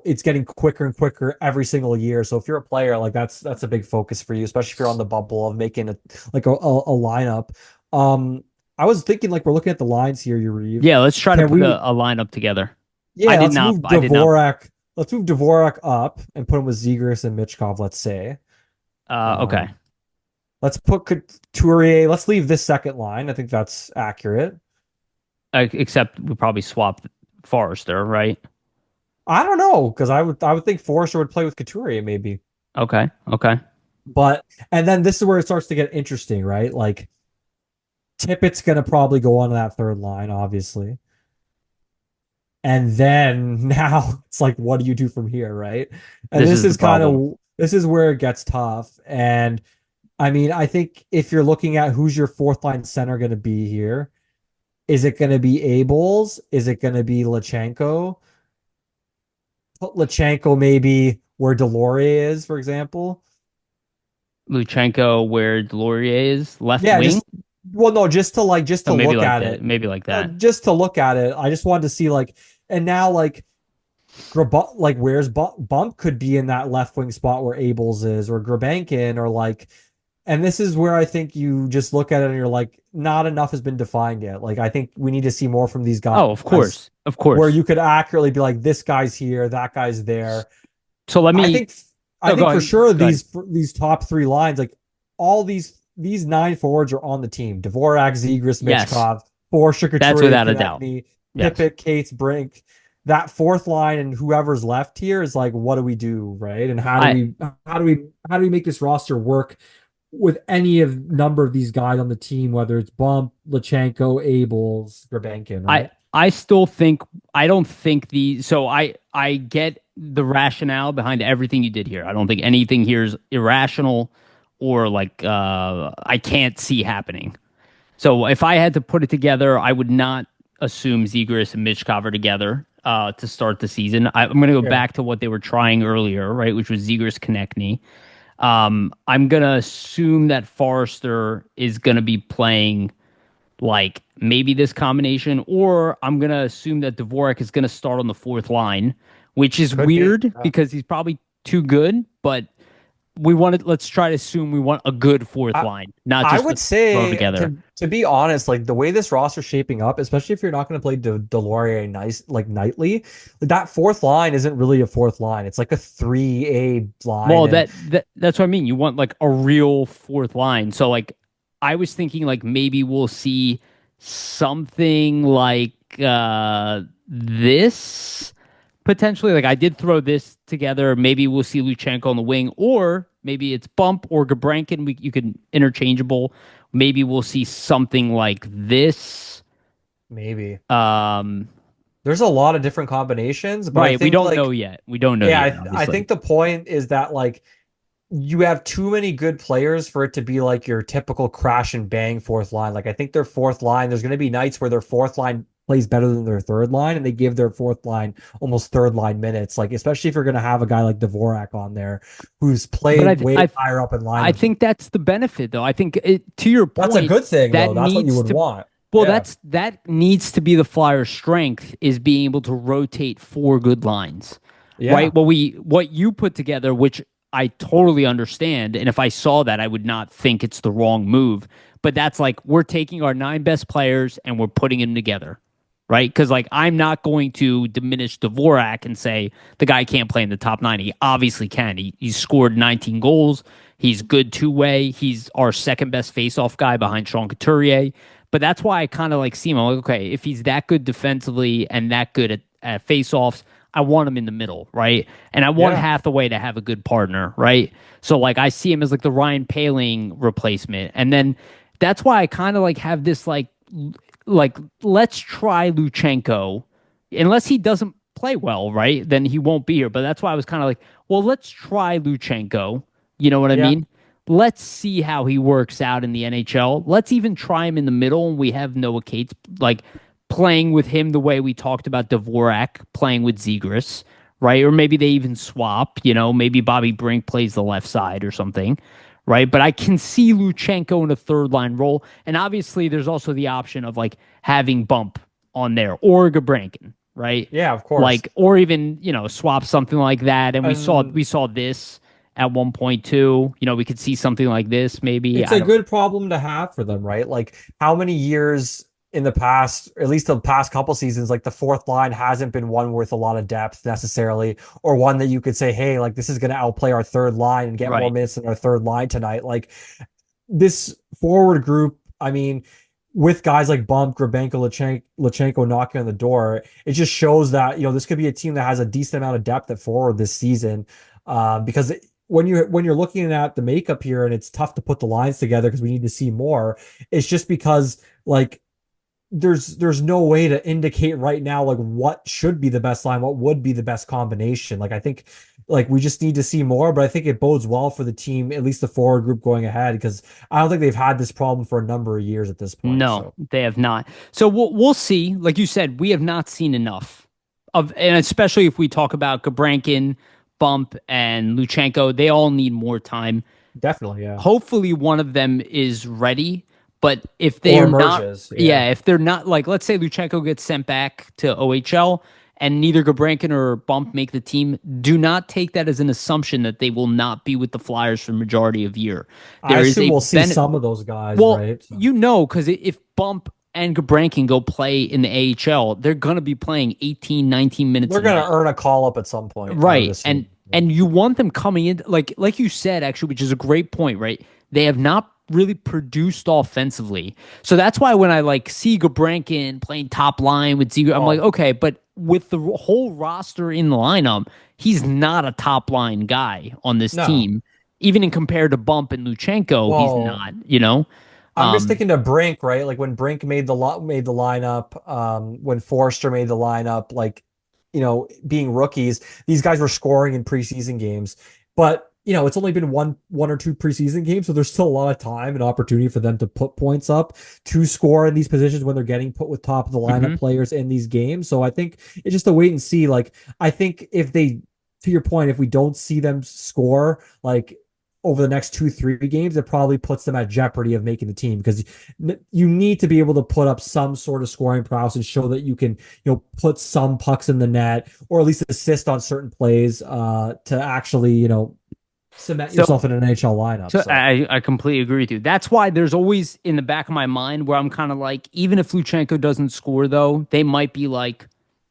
it's getting quicker and quicker every single year. So if you're a player, like that's a big focus for you, especially if you're on the bubble of making a lineup. I was thinking like we're looking at the lines here, Yariv. Yeah, let's try to Can put we a lineup together. Yeah, let's move I did not Dvorak. Let's move Dvorak up and put him with Zegras and Michkov, let's say. okay. Um, let's put Couturier. Let's leave this second line. I think that's accurate. Except we probably swapped Forrester, right? I don't know, because I would think Foerster would play with Couturier maybe. Okay. Okay. But and then this is where it starts to get interesting, right? Like Tippett's gonna probably go on that third line, obviously. And then now it's like, what do you do from here, right? And This this is the is kind problem. of this is where it gets tough. And I mean, I think if you're looking at who's your fourth line center going to be here, is it going to be Abels? Is it going to be Lachenko? Put Lachenko maybe where Delorier is, for example. Luchenko where Delorier is, left Yeah, wing. just well, no, just So to maybe look like at that. it, Maybe like that. just to look at it. I just wanted to see like, and now like like where's Bump could be in that left wing spot where Abels is, or Grabankin, or like, and this is where I think you just look at it and you're like, not enough has been defined yet. Like I think we need to see more from these guys Oh, of course. Of where course. you could accurately be like, this guy's here, that guy's there. So let I me think I no, go think for ahead. sure Go ahead. these top three lines, like all these nine forwards are on the team. Dvorak, Zegras, Yes. Michkov, Foerster, That's Couturier, without a doubt. Konechny, Yes. Pippett, Cates, Brink. That fourth line and whoever's left here is like, what do we do, right? And I how do we make this roster work with any of number of these guys on the team, whether it's Bump, Lachenko, Abels, Grabankin, right? I still think I don't think the so I get the rationale behind everything you did here. I don't think anything here is irrational or like I can't see happening. So if I had to put it together, I would not assume Zegras and Michkov are together to start the season. I'm going to go Yeah. back to what they were trying earlier, right, which was Zegras Konechny. I'm going to assume that Forrester is going to be playing like maybe this combination, or I'm gonna assume that Dvorak is gonna start on the fourth line, which is Could be. weird because he's probably too good. But let's try to assume we want a good fourth I, line, not I just would to throw say together. to be honest, like the way this roster's shaping up, especially if you're not going to play Delorier nice like nightly, that fourth line isn't really a fourth line. It's like a 3A line, Well, and that's what I mean. You want like a real fourth line. So like I was thinking like maybe we'll see something like this potentially, like I did throw this together. Maybe we'll see Luchenko on the wing, or maybe it's Bump or Gabrankin. You can interchangeable. Maybe we'll see something like this. Maybe. Um, There's a lot of different combinations, but I right. We think don't know like yet. We don't know yeah, yet, I obviously. think the point is that like you have too many good players for it to be like your typical crash and bang fourth line. Like I think their fourth line, there's going to be nights where their fourth line plays better than their third line, and they give their fourth line almost third line minutes. Like especially if you're going to have a guy like Dvorak on there, who's But played way higher up in I lineups. think that's the benefit, though. I think to your That's a point, good thing, that though. That's what you needs would to. want. Well, Yeah, that needs to be the Flyers' strength is being able to rotate four good lines, yeah, right? What you put together, which I totally understand, and if I saw that, I would not think it's the wrong move. But that's like we're taking our nine best players and we're putting them together, right? Because like I'm not going to diminish Dvorak and say the guy can't play in the top nine. He obviously can. He's scored 19 goals. He's good two way. He's our second best faceoff guy behind Sean Couturier. But that's why I kind of like see him. I'm like, okay, if he's that good defensively and that good at faceoffs, I want him in the middle, right? And I want yeah. Hathaway to have a good partner, right? So like I see him as like the Ryan Paling replacement. And then that's why I kind of like have this like let's try Luchenko. Unless he doesn't play well, right? Then he won't be here. But that's why I was kind of like, well, let's try Luchenko. You know what I Yeah. mean? Let's see how he works out in the NHL. Let's even try him in the middle, and we have Noah Cates like playing with him the way we talked about Dvorak playing with Zegras, right? Or maybe they even swap. Maybe Bobby Brink plays the left side or something, right? But I can see Luchenko in a third line role, and obviously there's also the option of like having Bump on there or Gabrankin, right? Yeah, of course. Like or even swap something like that. And we saw And we saw this at 1.2. We could see something like this maybe. it's I a don't. good problem to have for them, right? Like how many years in the past, at least the past couple seasons, like the fourth line hasn't been one with a lot of depth necessarily, or one that you could say, hey, like this is going to outplay our third line and get more Right. minutes than our third line tonight. Like this forward group, I mean, with guys like Bump, Grabenko, Lachenko knocking on the door, it just shows that this could be a team that has a decent amount of depth at forward this season. Because when you're looking at the makeup here, and it's tough to put the lines together because we need to see more. It's just because like there's no way to indicate right now like what should be the best line, what would be the best combination. Like I think like we just need to see more, but I think it bodes well for the team, at least the forward group going ahead, because I don't think they've had this problem for a number of years at this point. No, So they have not. So we'll see. Like you said, we have not seen enough of, and especially if we talk about Gabrankin, Bump, and Luchenko, they all need more time. definitely, yeah. Hopefully, one of them is ready. But if Or they're not, emerges, yeah. yeah, if they're not, like, let's say Luchenko gets sent back to OHL and neither Gabrankin or Bump make the team, do not take that as an assumption that they will not be with the Flyers for the majority of year. I There is assume a we'll see some of those guys, well, right? So, because if Bump and Gabrankin go play in the AHL, they're going to be playing 18, 19 minutes they're a gonna night. earn a call up at some point, I would Right. And assume. and you want them coming in like you said actually, which is a great point, right? They have not really produced offensively. So that's why when I like see Gabrankin playing top line with Ziegler, I'm like, Well, okay, but with the whole roster in the lineup, he's not a top line guy on this no. team. Even in compared to Bump and Luchenko, he's Well, not. I'm just Um, thinking to Brink, right? Like when Brink made the lineup, when Foerster made the lineup, like being rookies, these guys were scoring in preseason games, but it's only been one or two preseason games, so there's still a lot of time and opportunity for them to put points up to score in these positions when they're getting put with top of the lineup mhm. players in these games. So I think it's just a wait and see. Like I think if they, to your point, if we don't see them score, like over the next 2-3 games, it probably puts them at jeopardy of making the team because you need to be able to put up some sort of scoring prowess and show that you can, put some pucks in the net or at least assist on certain plays to actually, cement So yourself in an NHL lineup. So So I completely agree with you. That's why there's always in the back of my mind where I'm kind of like, even if Luchenko doesn't score, though, they might be like,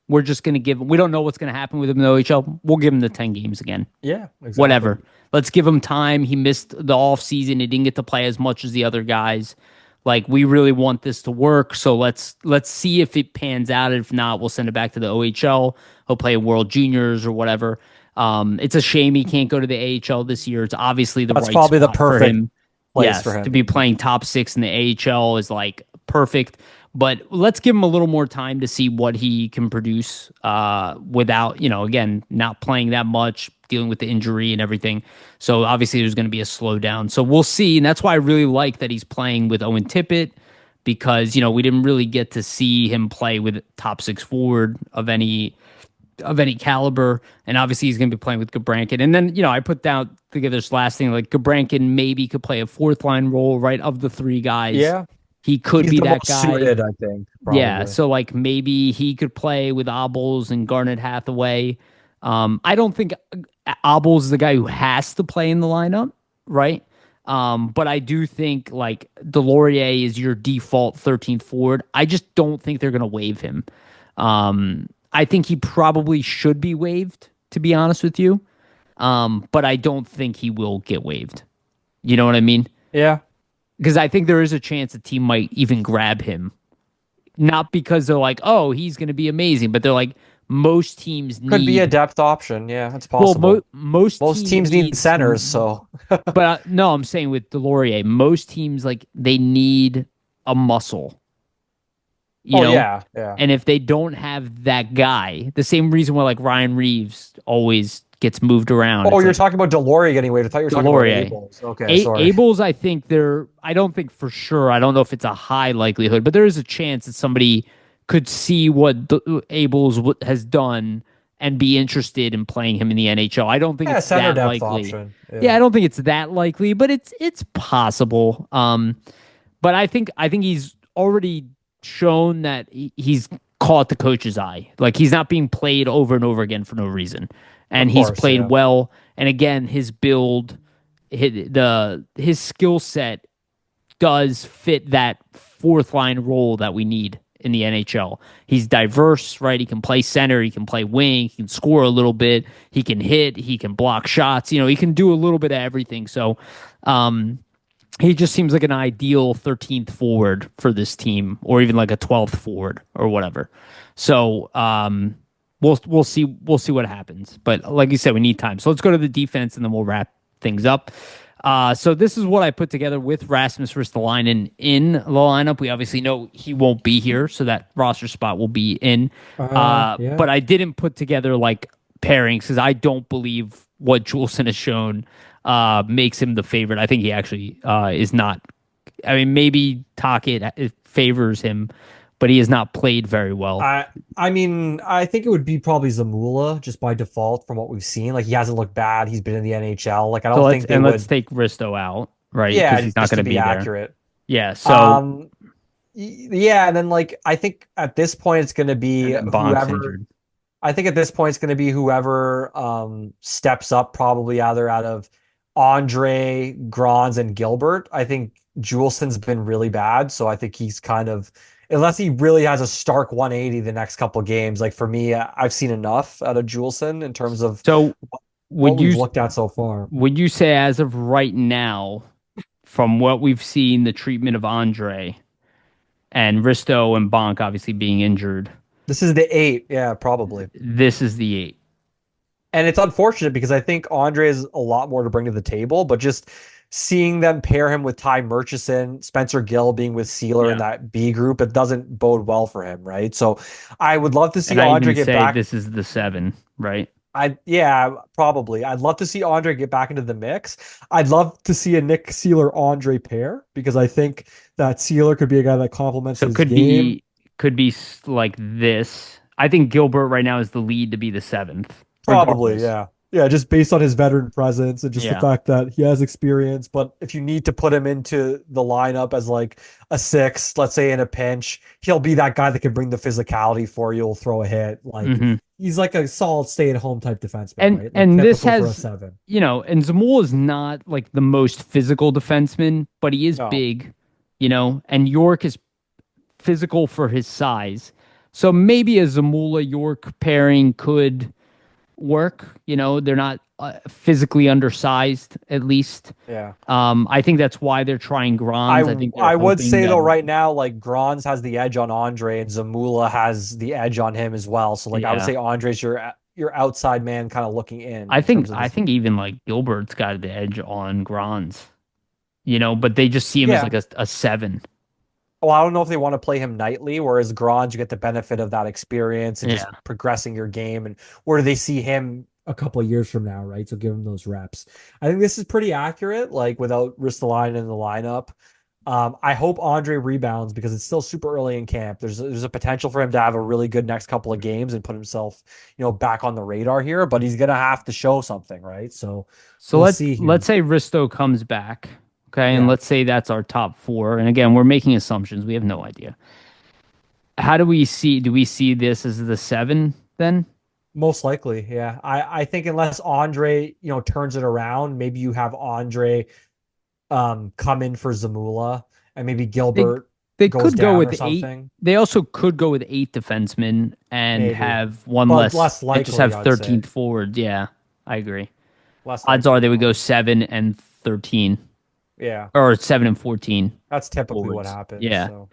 we're just going to give him, we don't know what's going to happen with him in the OHL. We'll give him the 10 games again. yeah, exactly. Whatever. Let's give him time. He missed the off season. He didn't get to play as much as the other guys. Like we really want this to work, so let's see if it pans out. If not, we'll send it back to the OHL. He'll play World Juniors or whatever. It's a shame he can't go to the AHL this year. It's obviously the That's right probably the spot for perfect him. place for Yes, to him. be playing top six in the AHL is like perfect. But let's give him a little more time to see what he can produce without, again, not playing that much, dealing with the injury and everything. So obviously there's going to be a slowdown. So we'll see. And that's why I really like that he's playing with Owen Tippett because, we didn't really get to see him play with top six forward of any caliber. And obviously he's going to be playing with Gabrankin. And then, I put down together this last thing, like Gabrankin maybe could play a fourth line role, right? Of the three guys, Yeah, he could he's be the that most guy. suited, I think, Yeah. probably. So like maybe he could play with Obels and Garnet Hathaway. I don't think Obels is the guy who has to play in the lineup, right? But I do think like Delorier is your default 13th forward. I just don't think they're going to waive him. I think he probably should be waived, to be honest with you. But I don't think he will get waived. You know what I mean? Yeah, Because I think there is a chance a team might even grab him. Not because they're like, oh, he's going to be amazing, but they're like, most teams could be a need, depth option. Yeah, it's well, possible. most Most teams teams need need centers, some, so but no, I'm saying with Delorier, most teams like they need a muscle, you oh know? yeah, yeah. And if they don't have that guy, the same reason why like Ryan Reeves always gets moved around. Oh, It's you're like talking about Delorier getting waived. I thought you were talking about Delorier. Abels. Okay, sorry. Abel's, I don't think for sure. I don't know if it's a high likelihood, but there is a chance that somebody could see what Abel's has done and be interested in playing him in the NHL. I don't think Yeah, it's center that depth likely. option. Yeah, Yeah. I don't think it's that likely, but it's possible. But I think he's already shown that he's caught the coach's eye. Like he's not being played over and over again for no reason, and Of he's course, played yeah. well. And again, his build, his skill set does fit that fourth line role that we need in the NHL. He's diverse, right? He can play center, he can play wing, he can score a little bit, he can hit, he can block shots. He can do a little bit of everything. So, he just seems like an ideal 13th forward for this team, or even like a 12th forward or whatever. So, we'll see what happens. But like you said, we need time. So let's go to the defense and then we'll wrap things up. So this is what I put together with Rasmus Ristolainen in the lineup. We obviously know he won't be here, so that roster spot will be in. Yeah. But I didn't put together like pairings because I don't believe what Juleson has shown makes him the favorite. I think he actually is not. I mean, maybe Tocchet favors him, but he has not played very well. I I mean, I think it would be probably Zamula just by default from what we've seen. Like he hasn't looked bad. He's been in the NHL. Like I So don't think they let's would. take Risto out, right? Because Yeah, he's not just going to to be be there. accurate. Yeah. So Um, yeah, and then like I think at this point it's going to and be then Bonk's whoever. injured. I think at this point it's going to be whoever steps up, probably either out of Andre, Grons, and Gilbert. I think Juleson's been really bad, so I think he's kind of unless he really has a stark 180 the next couple games. Like for me, I've seen enough out of Juleson in terms of So what would you we've looked at so far. would you say as of right now, from what we've seen, the treatment of Andre and Risto and Bonk obviously being injured, This is the eight, yeah, probably. this is the eight. And it's unfortunate because I think Andre has a lot more to bring to the table, but just seeing them pair him with Ty Murchison, Spencer Gill being with Sealer in Yeah. that B group, it doesn't bode well for him, right? So I would love to see And I Andre even get say back. this is the seven, right? Yeah, probably. I'd love to see Andre get back into the mix. I'd love to see a Nick Sealer Andre pair because I think that Sealer could be a guy that complements So his game. could be like this. I think Gilbert right now is the lead to be the seventh, Probably, regardless. yeah. Yeah, just based on his veteran presence and just the Yeah. fact that he has experience. But if you need to put him into the lineup as like a six, let's say in a pinch, he'll be that guy that can bring the physicality for you, will throw a hit. Like hmm he's like a solid stay-at-home type defenseman, And right? Like and this typical for a has, seven. and Zamula is not like the most physical defenseman, but he is No. big, and York is physical for his size. So maybe a Zamula York pairing could work. They're not physically undersized, at least. Yeah. I think that's why they're trying I Grons. I think they're I would hoping say that, though right now like Grons has the edge on Andre and Zamula has the edge on him as well. So like I would yeah. say Andre's your outside man kind of looking in I think terms of I this. think even like Gilbert's got the edge on Grons, but they just see him as Yeah. like a seven. Well, I don't know if they want to play him nightly, whereas Grons you get the benefit of that experience and just Yeah. progressing your game. And where do they see him a couple of years from now, right? So give him those reps. I think this is pretty accurate, like without Ristolainen in the lineup. I hope Andre rebounds because it's still super early in camp. There's a potential for him to have a really good next couple of games and put himself, back on the radar here, but he's gonna have to show something, right? So So we'll let's see here. let's say Risto comes back, okay, and Yeah, let's say that's our top four. And again, we're making assumptions. We have no idea. How do we see this as the seven then? most likely. Yeah. I think unless Andre, turns it around, maybe you have Andre come in for Zamula and maybe They Gilbert they goes could go down with or eight. something. They also could go with eight defensemen and Maybe. have one But less less and just likely, have I'd say. 13th forward. Yeah, I agree. Less Odds are likely they would go though. 7 and 13 Yeah. or 7 and 14 That's typically what forwards. happens. Yeah. So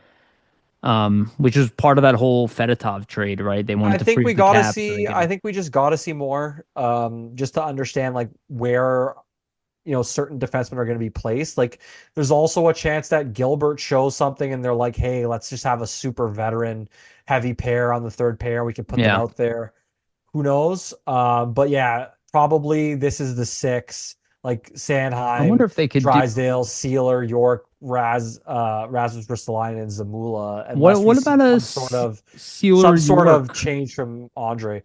Which was part of that whole Fedotov trade, right? They wanted I to think freeze we the gotta cap so they see. could. I think we just gotta see more, just to understand like where certain defensemen are going to be placed. Like, there's also a chance that Gilbert shows something, and they're like, "Hey, let's just have a super veteran heavy pair on the third pair. We can put them Yeah. out there." Who knows? But yeah, probably this is the six. Like I wonder Sanheim, if they could do Drysdale, Sealer, York, Rasmus Ristolainen, and Zamula, what. unless we What see about a Sealer some sort of York? change from Andre.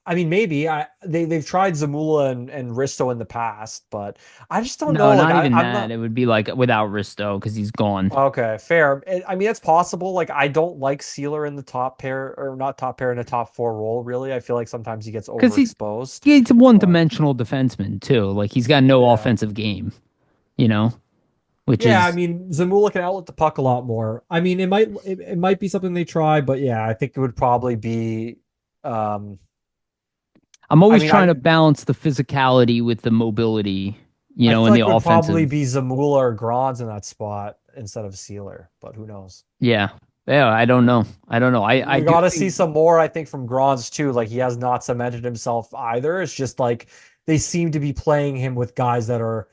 I mean, maybe they've tried Zamula and Risto in the past, but I just don't No, know. Like not even I'm that. not It would be like without Risto because he's gone. okay. Fair. I mean, it's possible. Like I don't like Sealer in the top pair or not top pair in the top four role. Really, I feel like sometimes he gets Because overexposed. he's a But one-dimensional defenseman too. Like he's got no yeah, offensive game, you know, which yeah. I is mean, Zamula can outlet the puck a lot more. I mean, it might be something they try, but yeah, I think it would probably be. Um, I'm I always mean, trying to balance the physicality with the mobility, I feel and the like it would probably offensive. be Zamula or Grons in that spot instead of Sealer, but who knows? Yeah. Yeah, I don't know. I don't know. I We do got to see think some more, I think, from Grons too. Like he has not cemented himself either. It's just like they seem to be playing him with guys that are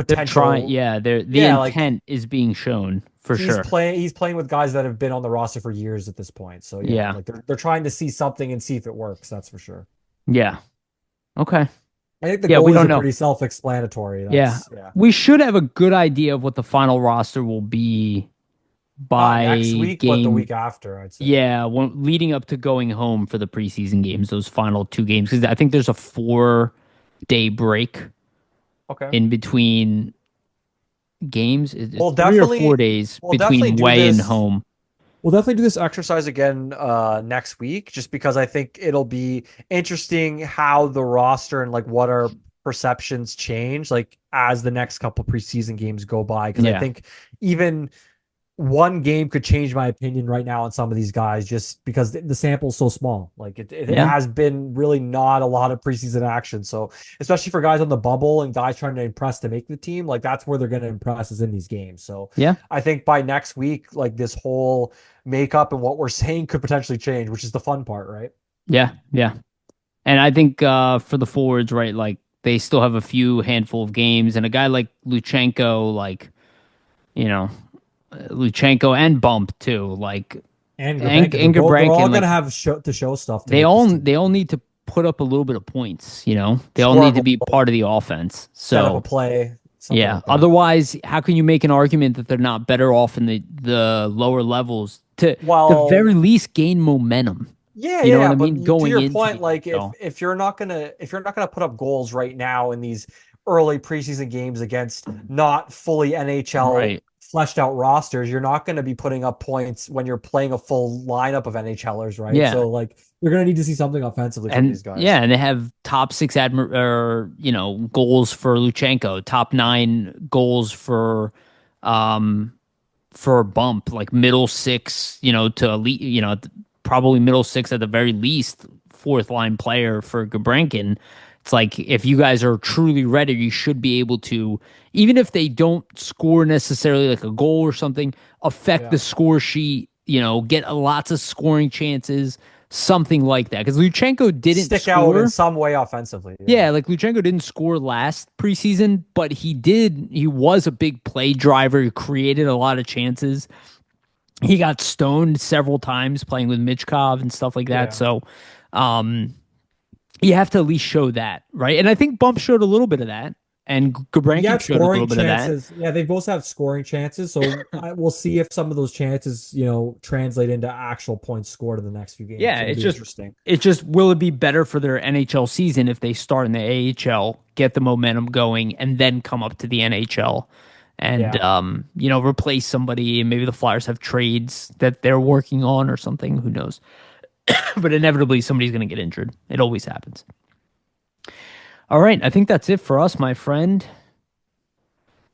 they're trying, potential. yeah, the Yeah, like intent is being shown for sure. he's playing with guys that have been on the roster for years at this point. So yeah, Yeah. like they're trying to see something and see if it works. That's for sure. Yeah. Okay. I think the Yeah, we goalies don't are know. pretty self-explanatory. Yeah. That's yeah. We should have a good idea of what the final roster will be Not next by week, but the game. week after, I'd say. Yeah, leading up to going home for the preseason games, those final two games, because I think there's a 4 day break Okay. in between games. It's We'll 3 or 4 definitely days we'll definitely between do away and this. home. We'll definitely do this exercise again next week, just because I think it'll be interesting how the roster and like what our perceptions change like as the next couple preseason games go by. Because I Yeah. think even one game could change my opinion right now on some of these guys just because the sample's so small. Like it Yeah. has been really not a lot of preseason action. So especially for guys on the bubble and guys trying to impress to make the team, like that's where they're going to impress is in these games. So Yeah. I think by next week, like this whole makeup and what we're saying could potentially change, which is the fun part, right? Yeah. Yeah. And I think for the forwards, right, like they still have a few handful of games, and a guy like Luchenko, like, you know, Luchenko and Bump too, like And Grabenko, they're all Branken, going like to have to show stuff to make this team they all need to put up a little bit of points, They all score a need to goal, be part of the offense. set up a So play, something yeah. like that. Otherwise, how can you make an argument that they're not better off in the lower levels to the very Well, least gain momentum? yeah, You yeah, know what yeah. I But mean? to Going your into point, the like NHL. if you're not gonna put up goals right now in these early preseason games against not fully NHL Right. fleshed out rosters, you're not gonna be putting up points when you're playing a full lineup of NHLers, right? Yeah. So like you're gonna need to see something offensively from And these guys. yeah, and they have top six goals for Luchenko, top nine goals for Bump, like middle six, to elite, probably middle six at the very least fourth line player for Gabrankin. It's like if you guys are truly ready, you should be able to, even if they don't score necessarily like a goal or something, affect Yeah. the score sheet, get lots of scoring chances, something like that. Because Luchenko didn't Stick score. out in some way offensively. Yeah, like Luchenko didn't score last preseason, but he did. He was a big play driver. He created a lot of chances. He got stoned several times playing with Michkov and stuff like that. Yeah. So, you have to at least show that, right? And I think Bump showed a little bit of that, and Gabrankin showed a little bit of that. Yeah, they both have scoring chances. So we'll see if some of those chances, translate into actual points scored in the next few games. Yeah, It'll it's be just interesting. will it be better for their NHL season if they start in the AHL, get the momentum going, and then come up to the NHL and replace somebody, and maybe the Flyers have trades that they're working on or something. Who knows? But inevitably somebody's going to get injured. It always happens. All right, I think that's it for us, my friend.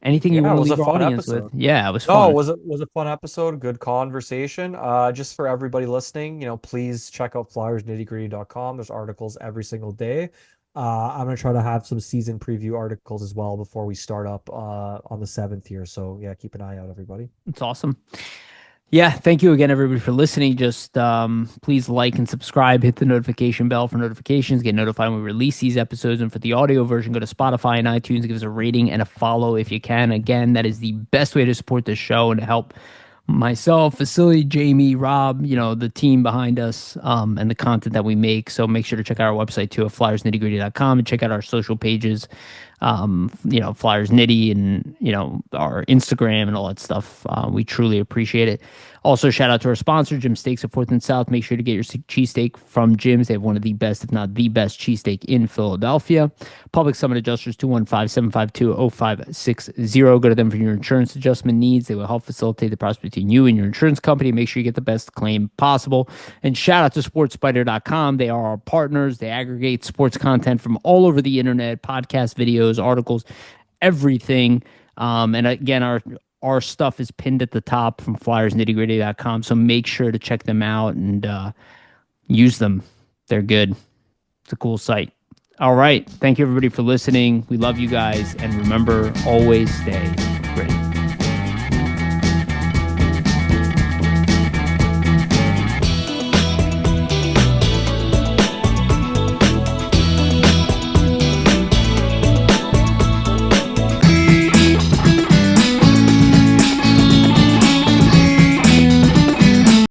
Anything you want to leave our audience with? Yeah, it was fun. No, was a fun episode. Good conversation. Just for everybody listening, please check out flyersnittygritty.com. There's articles every single day. I'm gonna try to have some season preview articles as well before we start up on the 7th here. So yeah, keep an eye out, everybody. It's awesome. Yeah, thank you again, everybody, for listening. Just please like and subscribe, hit the notification bell for notifications, get notified when we release these episodes. And for the audio version, go to Spotify and iTunes, give us a rating and a follow if you can. Again, that is the best way to support this show and to help myself, Vasili, Jamie, Rob, the team behind us, and the content that we make. So make sure to check out our website too at flyersnittygritty.com and check out our social pages, Flyers Nitty and, our Instagram and all that stuff. We truly appreciate it. Also, shout out to our sponsor, Jim Steaks at 4th and South. Make sure to get your cheesesteak from Jim's. They have one of the best, if not the best, cheesesteak in Philadelphia. Public Summit Adjusters, 215-752-0560. Go to them for your insurance adjustment needs. They will help facilitate the process between you and your insurance company. Make sure you get the best claim possible. And shout out to SportsSpider.com. They are our partners. They aggregate sports content from all over the internet, podcast videos, articles, everything. And again, our stuff is pinned at the top from flyersnittygritty.com. So make sure to check them out and use them. They're good. It's a cool site. All right. Thank you, everybody, for listening. We love you guys. And remember, always stay